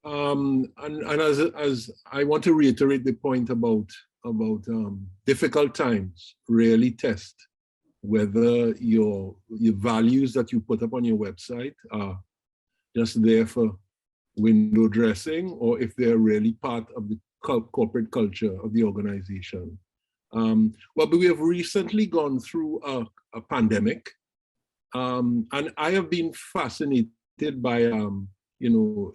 And as I want to reiterate the point about difficult times really test whether your values that you put up on your website are just there for window dressing, or if they're really part of the corporate culture of the organization. Well, but we have recently gone through a pandemic, and I have been fascinated by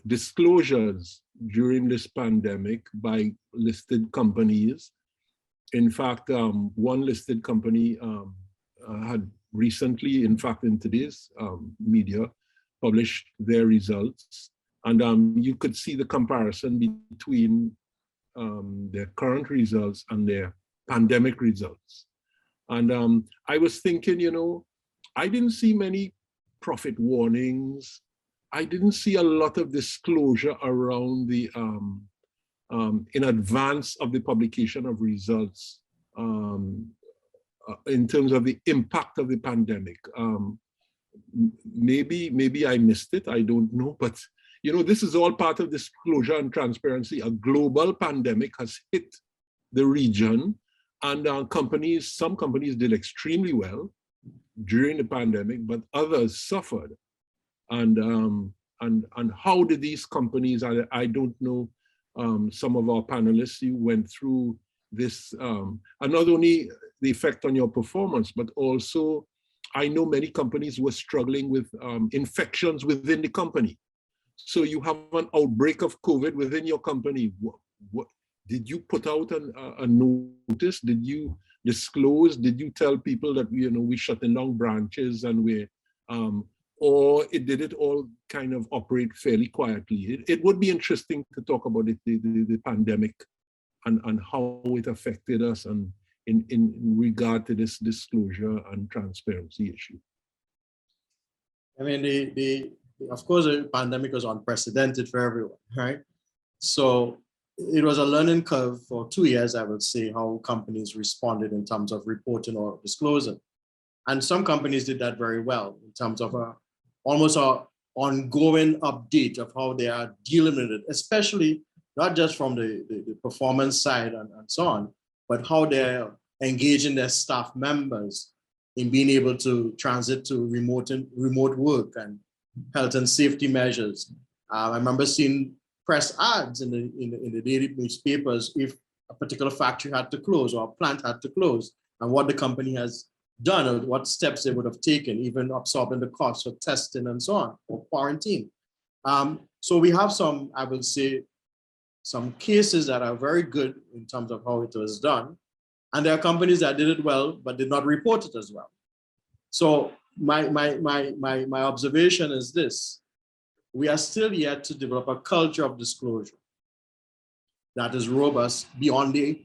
disclosures during this pandemic by listed companies. In fact, one listed company had recently, in fact, in today's media, published their results. And you could see the comparison between their current results and their pandemic results. And I was thinking, I didn't see many profit warnings. I didn't see a lot of disclosure around the, in advance of the publication of results in terms of the impact of the pandemic. Maybe I missed it, I don't know, but this is all part of disclosure and transparency. A global pandemic has hit the region, and some companies did extremely well during the pandemic, but others suffered. And how did these companies, I don't know, some of our panelists, you went through this, and not only the effect on your performance, but also I know many companies were struggling with infections within the company. So you have an outbreak of COVID within your company. What did you put out a notice? Did you disclose? Did you tell people that we're shutting down branches and or did it all kind of operate fairly quietly? It would be interesting to talk about the pandemic and how it affected us and in regard to this disclosure and transparency issue. I mean, of course, the pandemic was unprecedented for everyone, right? So it was a learning curve for 2 years, I would say, how companies responded in terms of reporting or disclosing. And some companies did that very well in terms of almost an ongoing update of how they are dealing with it, especially not just from the performance side and so on, but how they're engaging their staff members in being able to transit to remote work and health and safety measures. I remember seeing press ads in the daily newspapers if a particular factory had to close or a plant had to close, and what the company has done or what steps they would have taken, even absorbing the costs of testing and so on, or quarantine. So we have some, I would say, some cases that are very good in terms of how it was done. And there are companies that did it well, but did not report it as well. So my observation is this: we are still yet to develop a culture of disclosure that is robust beyond the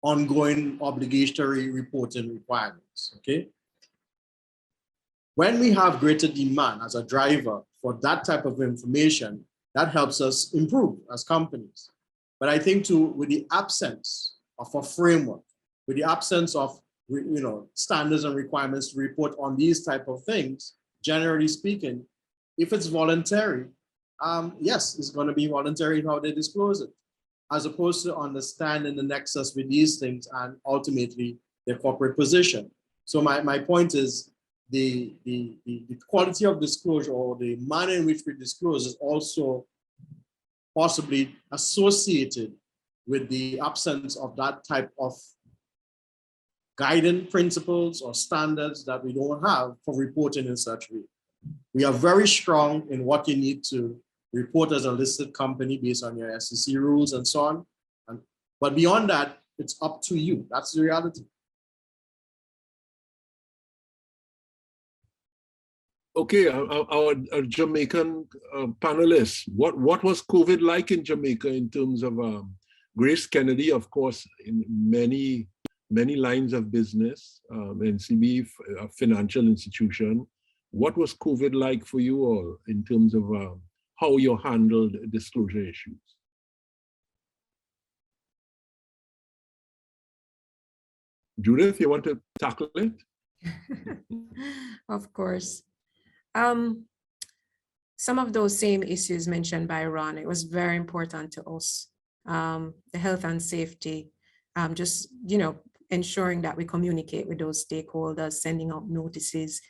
ongoing obligatory reporting requirements, okay? When we have greater demand as a driver for that type of information, that helps us improve as companies. But I think too, with the absence of a framework, with the absence of standards and requirements to report on these type of things, generally speaking, if it's voluntary, yes, it's going to be voluntary in how they disclose it, as opposed to understanding the nexus with these things and ultimately their corporate position. So my point is the quality of disclosure or the manner in which we disclose is also possibly associated with the absence of that type of guiding principles or standards that we don't have for reporting in such a way. We are very strong in what you need to report as a listed company based on your SEC rules and so on. But beyond that, it's up to you. That's the reality. Okay, our Jamaican panelists, what was COVID like in Jamaica in terms of Grace Kennedy, of course, in many lines of business, NCB, a financial institution. What was COVID like for you all in terms of how you handled disclosure issues? Judith, you want to tackle it? Of course. Some of those same issues mentioned by Ron, it was very important to us. The health and safety, just, ensuring that we communicate with those stakeholders, sending out notices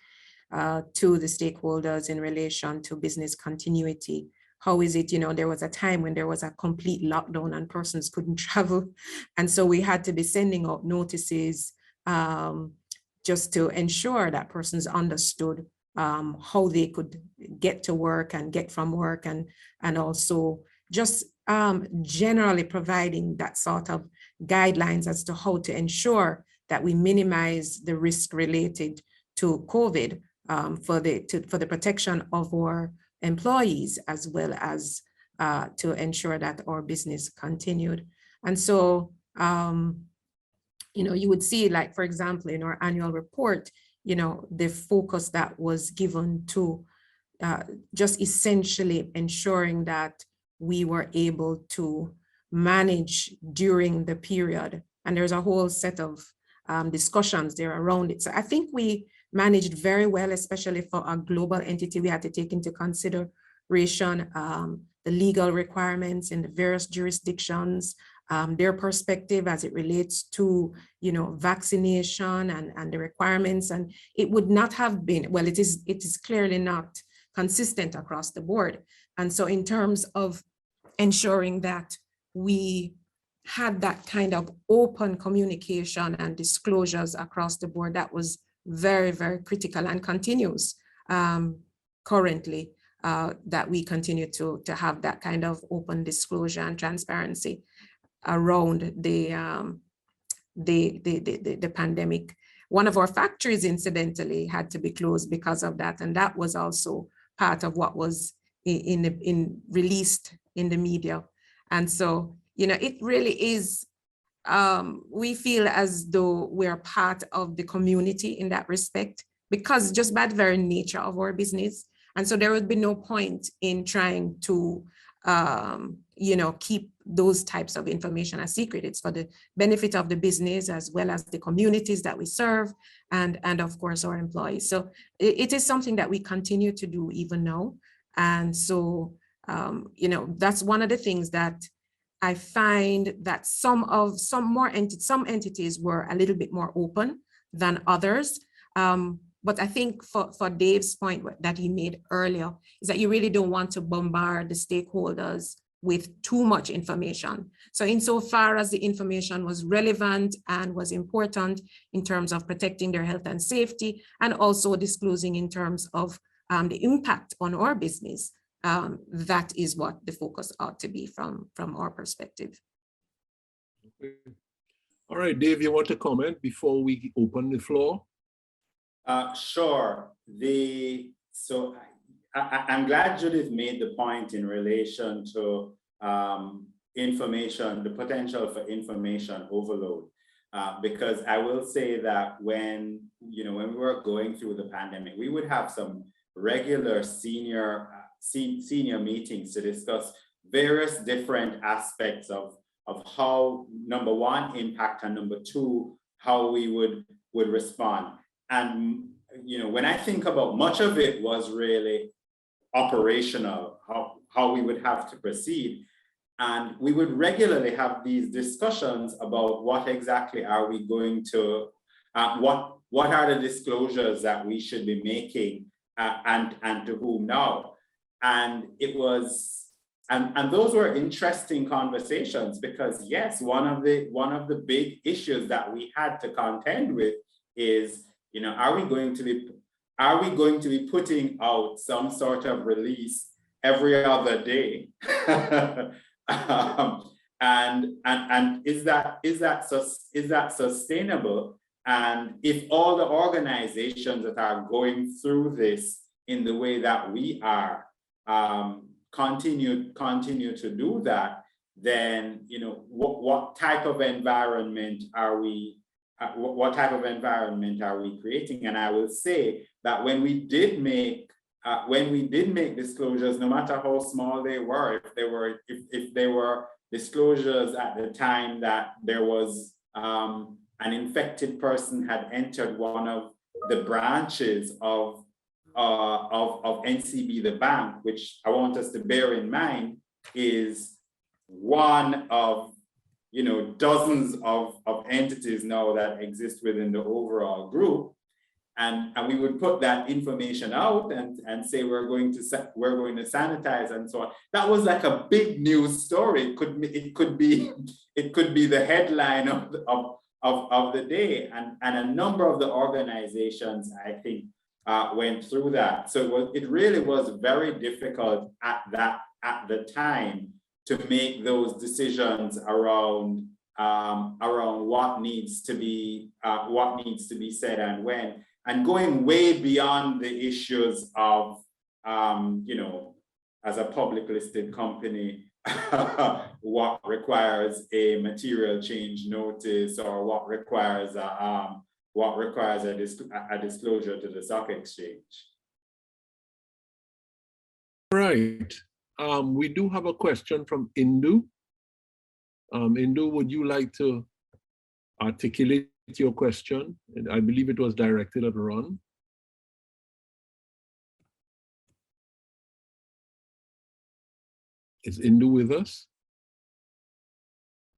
to the stakeholders in relation to business continuity. How is it, there was a time when there was a complete lockdown and persons couldn't travel. And so we had to be sending out notices just to ensure that persons understood how they could get to work and get from work, and also just generally providing that sort of guidelines as to how to ensure that we minimize the risk related to COVID for the protection of our employees, as well as to ensure that our business continued. And so, you would see, like, for example, in our annual report, the focus that was given to just essentially ensuring that we were able to manage during the period. And there's a whole set of discussions there around it. So I think we managed very well, especially for a global entity. We had to take into consideration the legal requirements in the various jurisdictions, their perspective as it relates to, vaccination and the requirements. And it would not have been, well, it is clearly not consistent across the board. And so in terms of ensuring that we had that kind of open communication and disclosures across the board, that was very, very critical, and continues currently, that we continue to have that kind of open disclosure and transparency around the pandemic. One of our factories, incidentally, had to be closed because of that, and that was also part of what was released in the media. And so, it really is, we feel as though we're part of the community in that respect, because just by the very nature of our business. And so there would be no point in trying to, keep those types of information a secret. It's for the benefit of the business, as well as the communities that we serve, and of course our employees. So it is something that we continue to do even now. And so, that's one of the things that I find that some entities were a little bit more open than others. But I think for Dave's point that he made earlier, is that you really don't want to bombard the stakeholders with too much information. So insofar as the information was relevant and was important in terms of protecting their health and safety, and also disclosing in terms of the impact on our business, that is what the focus ought to be from our perspective. Okay. All right, Dave, you want to comment before we open the floor? Sure. I'm glad Judith made the point in relation to information, the potential for information overload. Because I will say that when we were going through the pandemic, we would have some regular senior meetings to discuss various different aspects of how, number one, impact, and number two, how we would respond. And when I think about, much of it was really operational, how we would have to proceed. And we would regularly have these discussions about what exactly are we going to, what are the disclosures that we should be making, and to whom now. And it was, and those were interesting conversations, because yes, one of the big issues that we had to contend with is, are we going to be putting out some sort of release every other day? And is that sustainable? And if all the organizations that are going through this in the way that we are continue to do that, then what type of environment are we? What type of environment are we creating? And I will say that when we did make disclosures, no matter how small they were, if they were disclosures at the time that there was an infected person had entered one of the branches of NCB, the bank, which I want us to bear in mind is one of dozens of entities now that exist within the overall group. And we would put that information out and say we're going to sanitize and so on. That was like a big news story. It could be the headline of the day. And a number of the organizations, I think, went through that. So it really was very difficult at the time to make those decisions around what needs to be said and when. And going way beyond the issues of, as a public listed company, what requires a material change notice or what requires a disclosure to the stock exchange. Right. We do have a question from Indu. Indu, would you like to articulate your question? And I believe it was directed at Ron. Is Indu with us?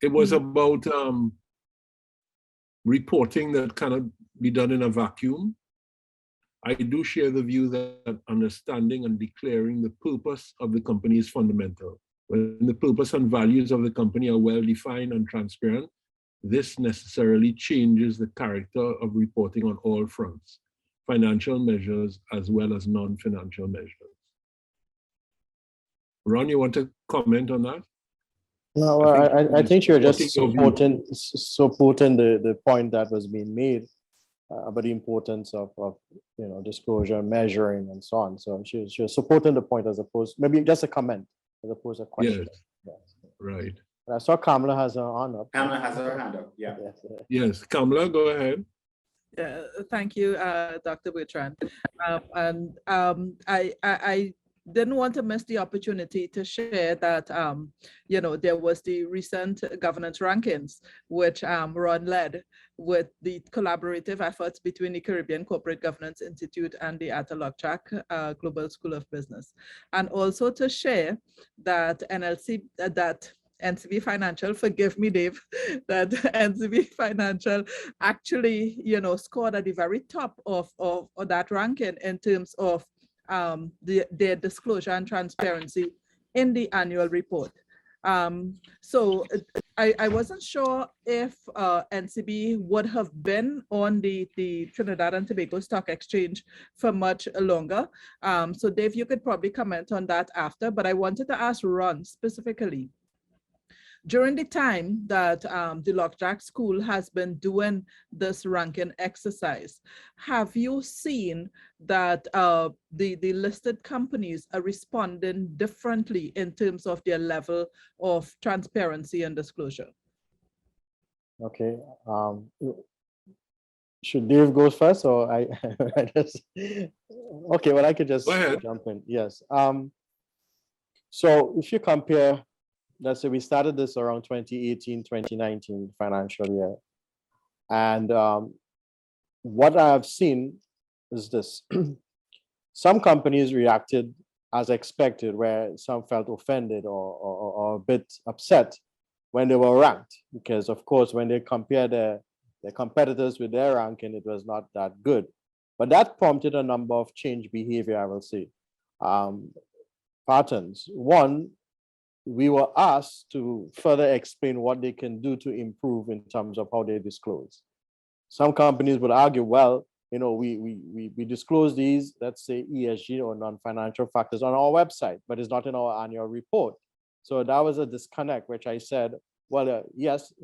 It was about reporting that cannot be done in a vacuum. I do share the view that understanding and declaring the purpose of the company is fundamental. When the purpose and values of the company are well defined and transparent, this necessarily changes the character of reporting on all fronts, financial measures as well as non-financial measures. Ron, you want to comment on that? No, I think you're just supporting the point that was being made about the importance of disclosure, measuring, and so on. So she's supporting the point as opposed, maybe just a comment as opposed to a question. Yes. Right. I saw Kamala has her hand up. Kamala has her hand up, yeah. Yes, Kamala, go ahead. Yeah, thank you, Dr. Bertrand. I didn't want to miss the opportunity to share that, there was the recent governance rankings, which Ron led with the collaborative efforts between the Caribbean Corporate Governance Institute and the Atalogtrack Global School of Business. And also to share that NCB Financial, forgive me, Dave, that NCB Financial actually, scored at the very top of that ranking in terms of their disclosure and transparency in the annual report. So I wasn't sure if NCB would have been on the Trinidad and Tobago Stock Exchange for much longer. So Dave, you could probably comment on that after, but I wanted to ask Ron specifically. During the time that the Lockjack School has been doing this ranking exercise, have you seen that the listed companies are responding differently in terms of their level of transparency and disclosure? Okay. Should Dave go first or I just, okay, well, I could just jump in. Yes. So if you compare, let's say we started this around 2018, 2019 financial year. And what I have seen is this. Some companies reacted as expected, where some felt offended or a bit upset when they were ranked. Because of course, when they compare their competitors with their ranking, it was not that good. But that prompted a number of change behavior, I will say. Patterns. One, we were asked to further explain what they can do to improve in terms of how they disclose. Some companies would argue, well, we disclose these, let's say ESG or non-financial factors on our website, but it's not in our annual report. So that was a disconnect, which I said, well, yes,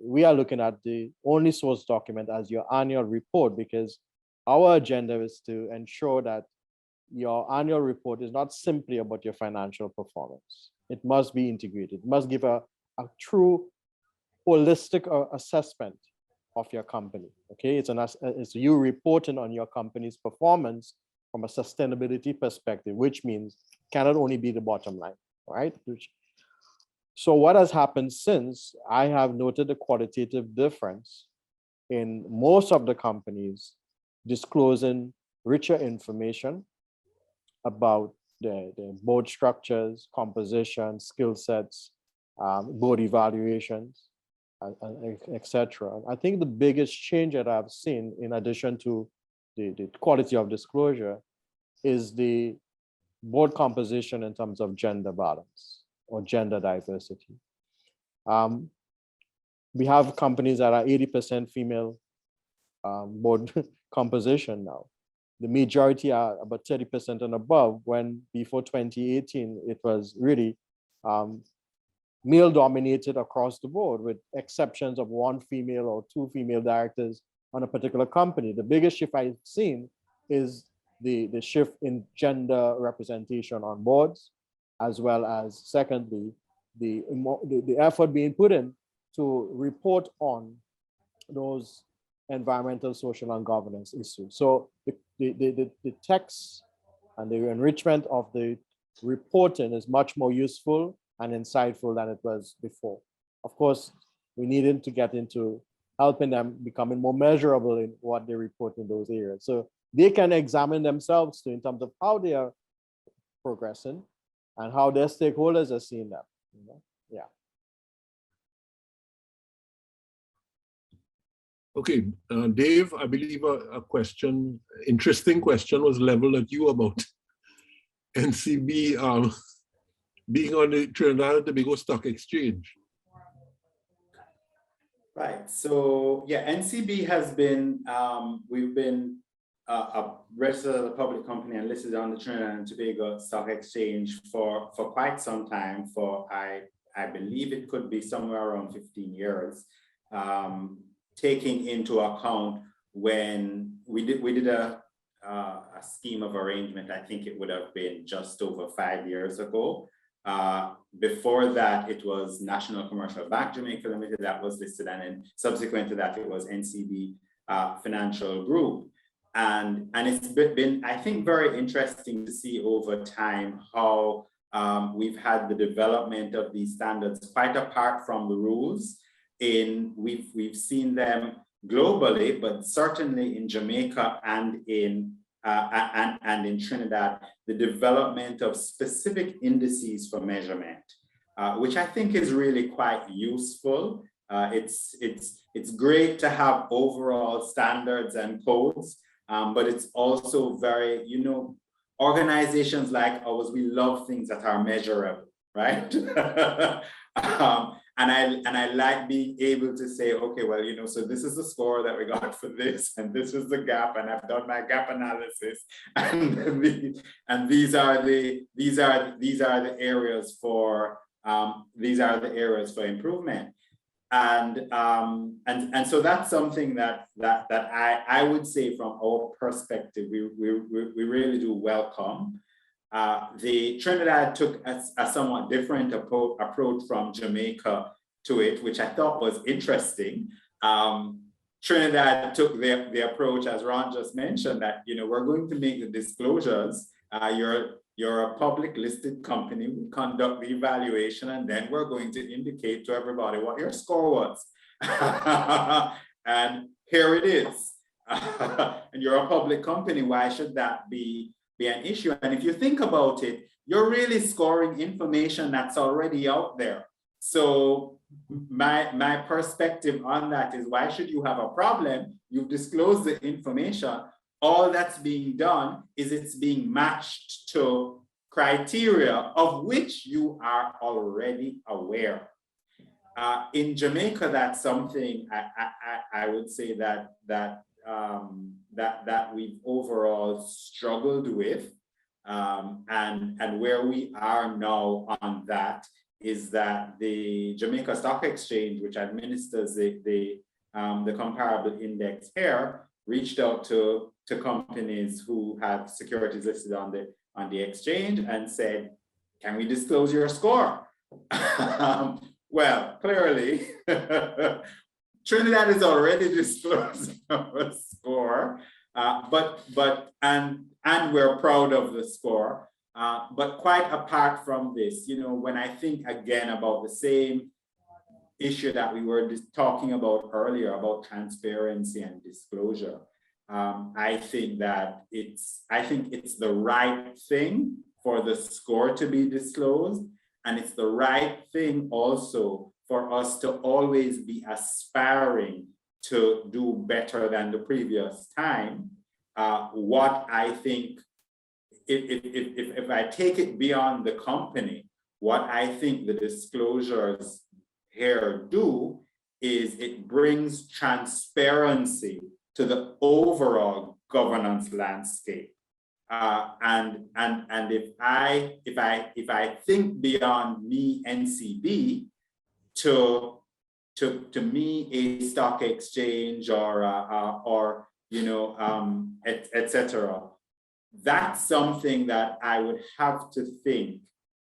we are looking at the only source document as your annual report, because our agenda is to ensure that your annual report is not simply about your financial performance. It must be integrated. It must give a true holistic assessment of your company. Okay, it's you reporting on your company's performance from a sustainability perspective, which means cannot only be the bottom line, right? So what has happened since, I have noted a qualitative difference in most of the companies disclosing richer information about the board structures, composition, skill sets, board evaluations. etc. I think the biggest change that I've seen, in addition to the quality of disclosure, is the board composition in terms of gender balance or gender diversity. We have companies that are 80% female board composition now. The majority are about 30% and above, when before 2018, it was really male dominated across the board, with exceptions of one female or two female directors on a particular company. The biggest shift I've seen is the shift in gender representation on boards, as well as, secondly, the effort being put in to report on those environmental, social, and governance issues. So the text and the enrichment of the reporting is much more useful and insightful than it was before. Of course, we needed to get into helping them becoming more measurable in what they report in those areas. So they can examine themselves too in terms of how they are progressing and how their stakeholders are seeing them. You know? Yeah. Okay, Dave, I believe a question, interesting question, was leveled at you about NCB being on the Trinidad and Tobago Stock Exchange. Right. So yeah, NCB has been, we've been registered as a public company and listed on the Trinidad and Tobago Stock Exchange for quite some time. For I believe it could be somewhere around 15 years. Taking into account when we did a scheme of arrangement, I think it would have been just over 5 years ago. Before that, it was National Commercial Bank Jamaica Limited that was listed, and then subsequent to that, it was NCB Financial Group. And it's been, I think, very interesting to see over time how we've had the development of these standards quite apart from the rules. We've seen them globally, but certainly in Jamaica and in Trinidad, the development of specific indices for measurement, which I think is really quite useful. It's great to have overall standards and codes, but it's also very, organizations like ours, we love things that are measurable, right? And I like being able to say, okay, well, so this is the score that we got for this, and this is the gap, and I've done my gap analysis, and these are the areas for improvement, and so that's something that I would say from our perspective we really do welcome. The Trinidad took a somewhat different approach from Jamaica to it, which I thought was interesting. Trinidad took the approach, as Ron just mentioned, that we're going to make the disclosures. You're a public listed company. We conduct the evaluation, and then we're going to indicate to everybody what your score was. And here it is. And you're a public company. Why should that be an issue? And if you think about it, you're really scoring information that's already out there. So my perspective on that is, why should you have a problem? You've disclosed the information. All that's being done is it's being matched to criteria of which you are already aware. In Jamaica, that's something I would say that we've overall struggled with, and where we are now on that is that the Jamaica Stock Exchange, which administers the comparable index here, reached out to companies who have securities listed on the exchange and said, "Can we disclose your score?" Well, clearly, Trinidad is already disclosing our score, and we're proud of the score. But quite apart from this, when I think again about the same issue that we were just talking about earlier about transparency and disclosure, I think it's the right thing for the score to be disclosed, and it's the right thing also for us to always be aspiring to do better than the previous time. What I think, if I take it beyond the company, what I think the disclosures here do is it brings transparency to the overall governance landscape. And if I think beyond me, NCB, to me, a stock exchange or etc. That's something that I would have to think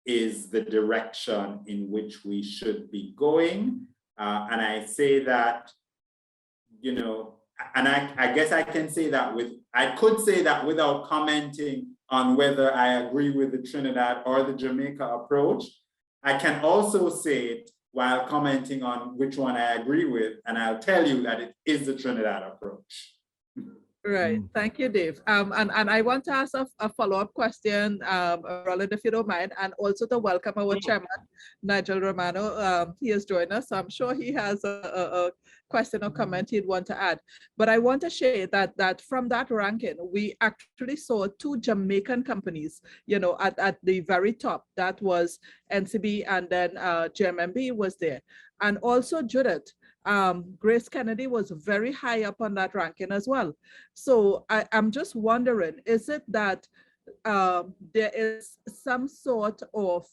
is the direction in which we should be going. And I say that, and I guess I can say that I could say that without commenting on whether I agree with the Trinidad or the Jamaica approach. I can also say it while commenting on which one I agree with, and I'll tell you that it is the Trinidad approach. Right. Thank you, Dave. And I want to ask a follow-up question, Rollin, if you don't mind, and also to welcome our chairman, Nigel Romano. He has joined us, so I'm sure he has a question or comment he'd want to add. But I want to share that from that ranking, we actually saw 2 Jamaican companies, at the very top. That was NCB, and then GMMB was there. And also Judith. Grace Kennedy was very high up on that ranking as well. So I'm just wondering, is it that there is some sort of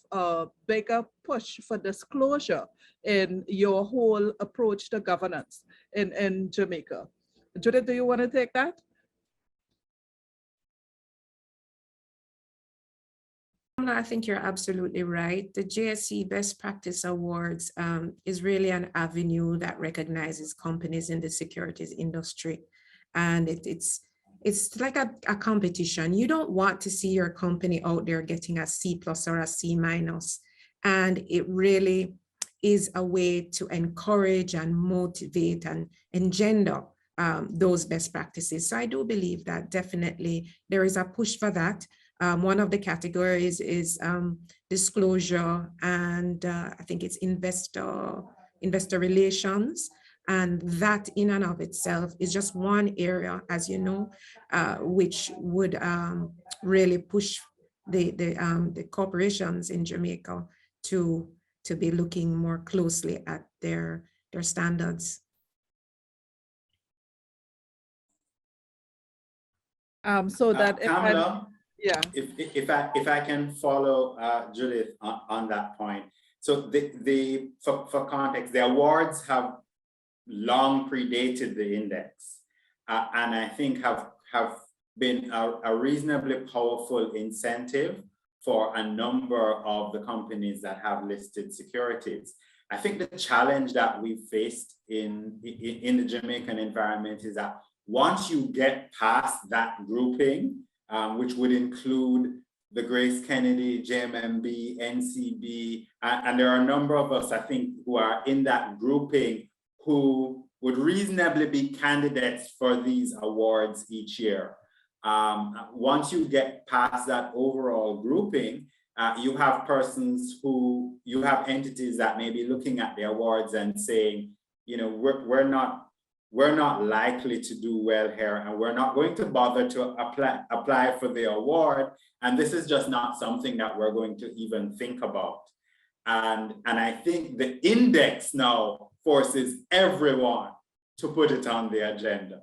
bigger push for disclosure in your whole approach to governance in Jamaica? Judith, do you want to take that? I think you're absolutely right. The JSE Best Practice Awards is really an avenue that recognizes companies in the securities industry. And it's like a competition. You don't want to see your company out there getting a C+ or a C-. And it really is a way to encourage and motivate and engender those best practices. So I do believe that definitely there is a push for that. One of the categories is disclosure, and I think it's investor relations. And that in and of itself is just one area, as you know, which would really push the corporations in Jamaica to be looking more closely at their standards. So that Kamala, yeah. If I can follow Judith on that point. So for context, the awards have long predated the index, and I think have been a reasonably powerful incentive for a number of the companies that have listed securities. I think the challenge that we faced in the Jamaican environment is that once you get past that grouping, which would include the Grace Kennedy, JMMB, NCB, and there are a number of us, I think, who are in that grouping who would reasonably be candidates for these awards each year. Once you get past that overall grouping, you have entities that may be looking at the awards and saying, we're not likely to do well here, and we're not going to bother to apply for the award. And this is just not something that we're going to even think about. And I think the index now forces everyone to put it on the agenda.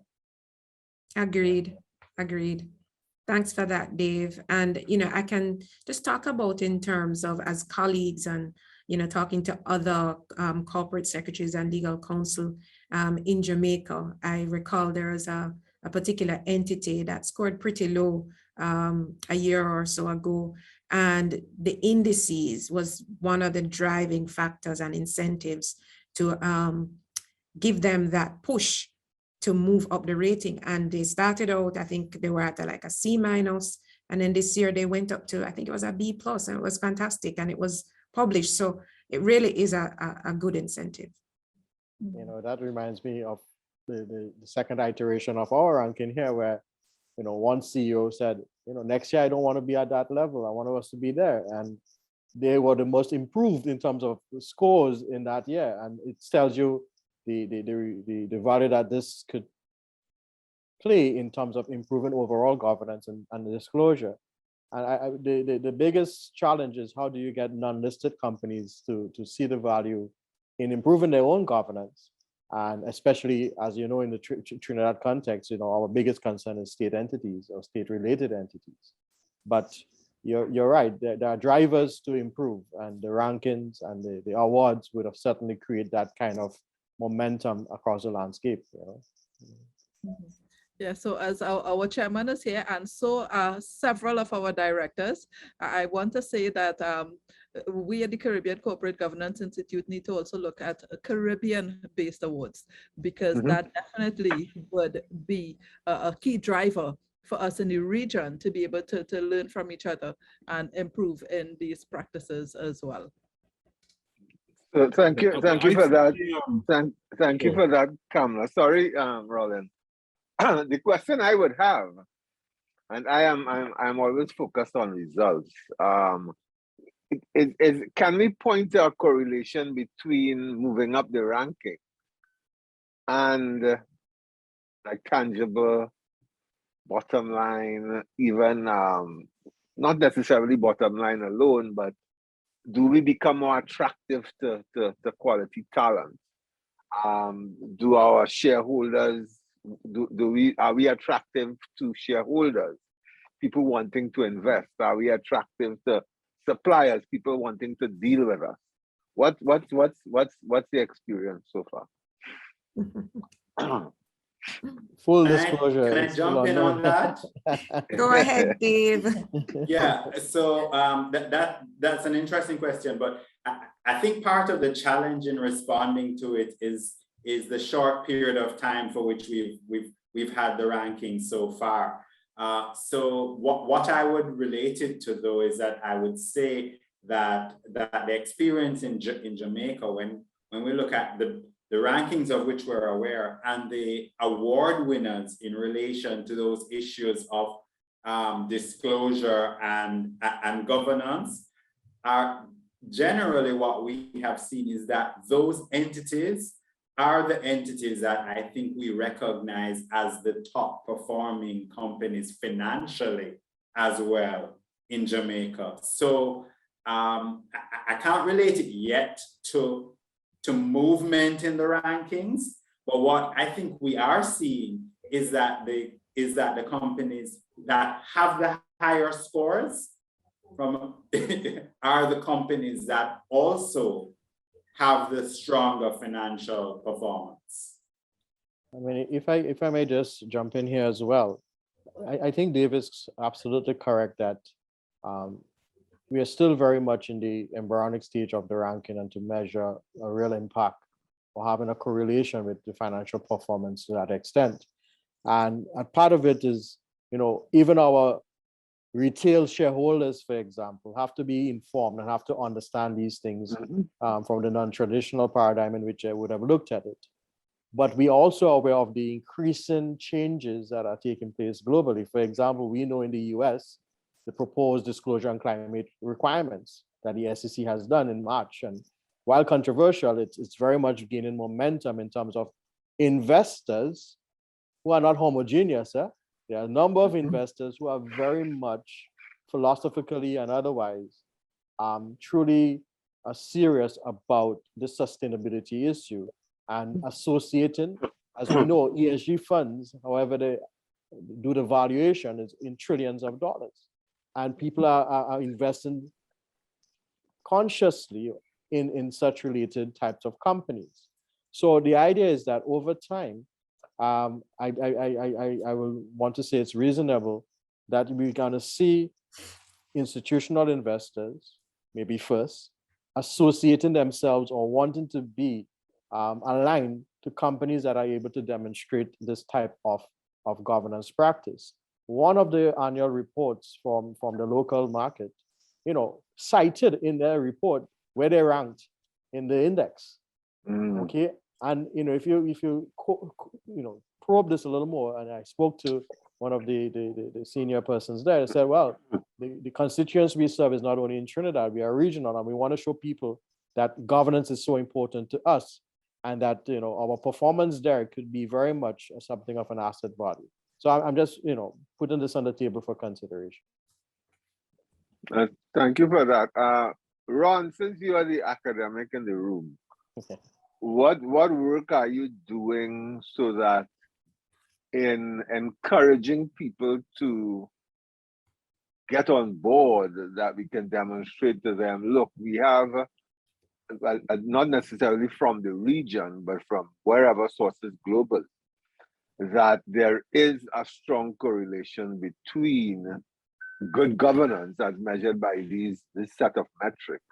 Agreed. Thanks for that, Dave. And, I can just talk about in terms of as colleagues and, talking to other corporate secretaries and legal counsel in Jamaica. I recall there was a particular entity that scored pretty low a year or so ago. And the indices was one of the driving factors and incentives to give them that push to move up the rating. And they started out, I think they were at like a C-, and then this year they went up to, I think it was a B+, and it was fantastic, and it was published. So it really is a good incentive. That reminds me of the second iteration of our ranking here, where, one CEO said, next year I don't want to be at that level. I want us to be there. And they were the most improved in terms of scores in that year. And it tells you the value that this could play in terms of improving overall governance and disclosure. And the biggest challenge is how do you get non-listed companies to see the value in improving their own governance? And especially, as you know, in the Trinidad context, our biggest concern is state entities or state-related entities. But you're right, there are drivers to improve, and the rankings and the awards would have certainly created that kind of momentum across the landscape. Yeah, so as our chairman is here, and so are several of our directors, I want to say that we at the Caribbean Corporate Governance Institute need to also look at Caribbean-based awards, because that definitely would be a key driver for us in the region to be able to learn from each other and improve in these practices as well. So thank you for that. Thank you for that, Kamala. Sorry, Rollin. The question I would have, and I'm always focused on results, is can we point to a correlation between moving up the ranking and like tangible bottom line, even not necessarily bottom line alone, but do we become more attractive to quality talent? Do our shareholders, are we attractive to shareholders, people wanting to invest? Are we attractive to suppliers, people wanting to deal with us? What's the experience so far? Full disclosure. Can I jump in on that? Go ahead, Dave. Yeah, so that's an interesting question, but I think part of the challenge in responding to it is the short period of time for which we've had the rankings so far. So what I would relate it to, though, is that I would say that the experience in Jamaica, when we look at the rankings of which we're aware and the award winners in relation to those issues of disclosure and governance, are generally what we have seen is that those entities are the entities that I think we recognize as the top performing companies financially as well in Jamaica. So I can't relate it yet to movement in the rankings, but what I think we are seeing is that the companies that have the higher scores are the companies that also have the stronger financial performance. I mean, if I may just jump in here as well, I think Dave is absolutely correct that we are still very much in the embryonic stage of the ranking, and to measure a real impact or having a correlation with the financial performance to that extent. And a part of it is, even our retail shareholders, for example, have to be informed and have to understand these things from the non-traditional paradigm in which I would have looked at it. But we also are aware of the increasing changes that are taking place globally. For example, we know in the US, the proposed disclosure on climate requirements that the SEC has done in March. And while controversial, it's very much gaining momentum in terms of investors who are not homogeneous. There are a number of investors who are very much philosophically and otherwise truly serious about the sustainability issue and associating, as we know, ESG funds, however they do the valuation, is in trillions of dollars. And people are investing consciously in such related types of companies. So the idea is that over time, I will want to say it's reasonable that we're going to see institutional investors, maybe first, associating themselves or wanting to be aligned to companies that are able to demonstrate this type of governance practice. One of the annual reports from the local market, cited in their report where they ranked in the index. Okay, and if you probe this a little more, and I spoke to one of the senior persons there, said, well, the constituents we serve is not only in Trinidad, we are regional, and we want to show people that governance is so important to us, and that, you know, our performance there could be very much something of an asset body. So I'm just, you know, putting this on the table for consideration. Thank you for that. Ron, since you are the academic in the room, what work are you doing so that in encouraging people to get on board, that we can demonstrate to them, look, we have, not necessarily from the region, but from wherever sources global, that there is a strong correlation between good governance as measured by this set of metrics,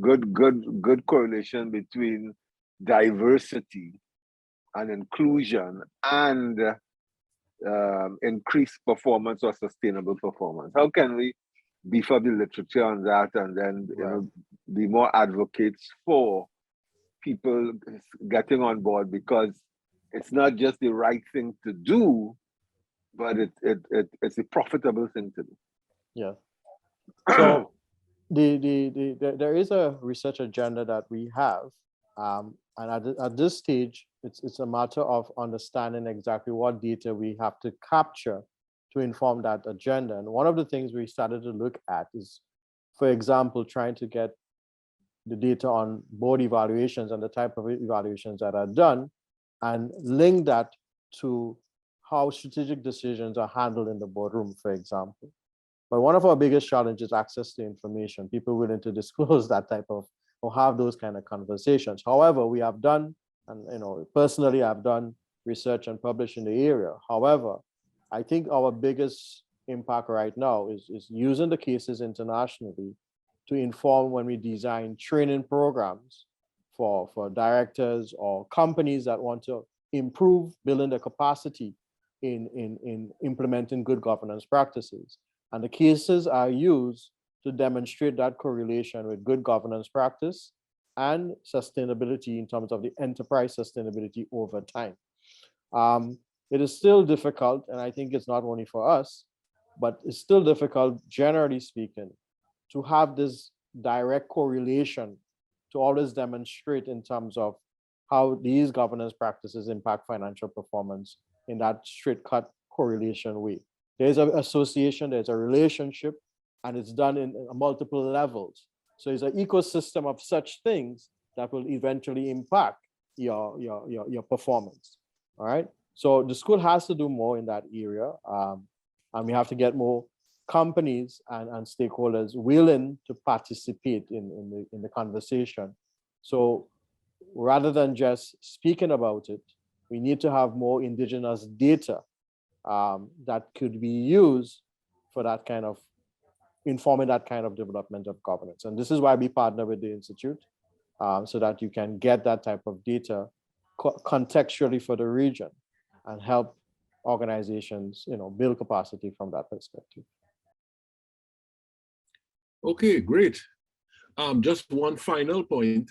good correlation between diversity and inclusion and increased performance or sustainable performance. How can we beef up the literature on that, and then you know, be more advocates for people getting on board, because it's not just the right thing to do, but it's a profitable thing to do. Yeah. So there is a research agenda that we have, and at this stage, it's a matter of understanding exactly what data we have to capture to inform that agenda. And one of the things we started to look at is, for example, trying to get the data on board evaluations and the type of evaluations that are done, and link that to how strategic decisions are handled in the boardroom, for example. But one of our biggest challenges is access to information, people willing to disclose that type of, or have those kind of conversations. However, we have done, and you know, personally, I've done research and published in the area. However, I think our biggest impact right now is using the cases internationally to inform when we design training programs for directors or companies that want to improve building their capacity in implementing good governance practices. And the cases are used to demonstrate that correlation with good governance practice and sustainability in terms of the enterprise sustainability over time. It is still difficult, and I think it's not only for us, but it's still difficult, generally speaking, to have this direct correlation to always demonstrate in terms of how these governance practices impact financial performance in that straight cut correlation way. There's an association, there's a relationship, and it's done in multiple levels. So it's an ecosystem of such things that will eventually impact your performance. All right. So the school has to do more in that area, and we have to get more companies and stakeholders willing to participate in the conversation. So rather than just speaking about it, we need to have more indigenous data that could be used for that kind of informing that kind of development of governance. And this is why we partner with the Institute, so that you can get that type of data contextually for the region and help organizations, you know, build capacity from that perspective. Okay, great. Just one final point.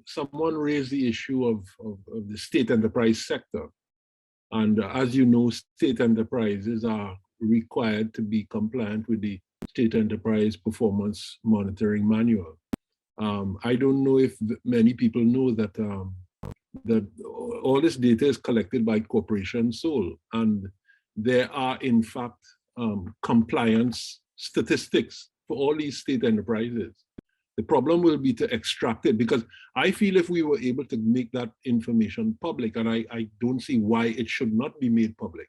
Someone raised the issue of the state enterprise sector. And as you know, state enterprises are required to be compliant with the State Enterprise Performance Monitoring Manual. I don't know if many people know that that all this data is collected by corporation sole, and there are in fact compliance statistics for all these state enterprises. The problem will be to extract it, because I feel if we were able to make that information public, and I don't see why it should not be made public,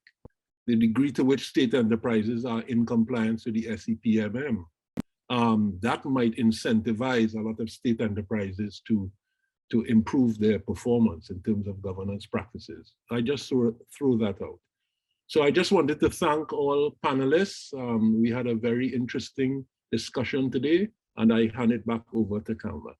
the degree to which state enterprises are in compliance with the SEPMM, that might incentivize a lot of state enterprises to improve their performance in terms of governance practices. I just threw that out. So I just wanted to thank all panelists. We had a very interesting discussion today, and I hand it back over to Kalma.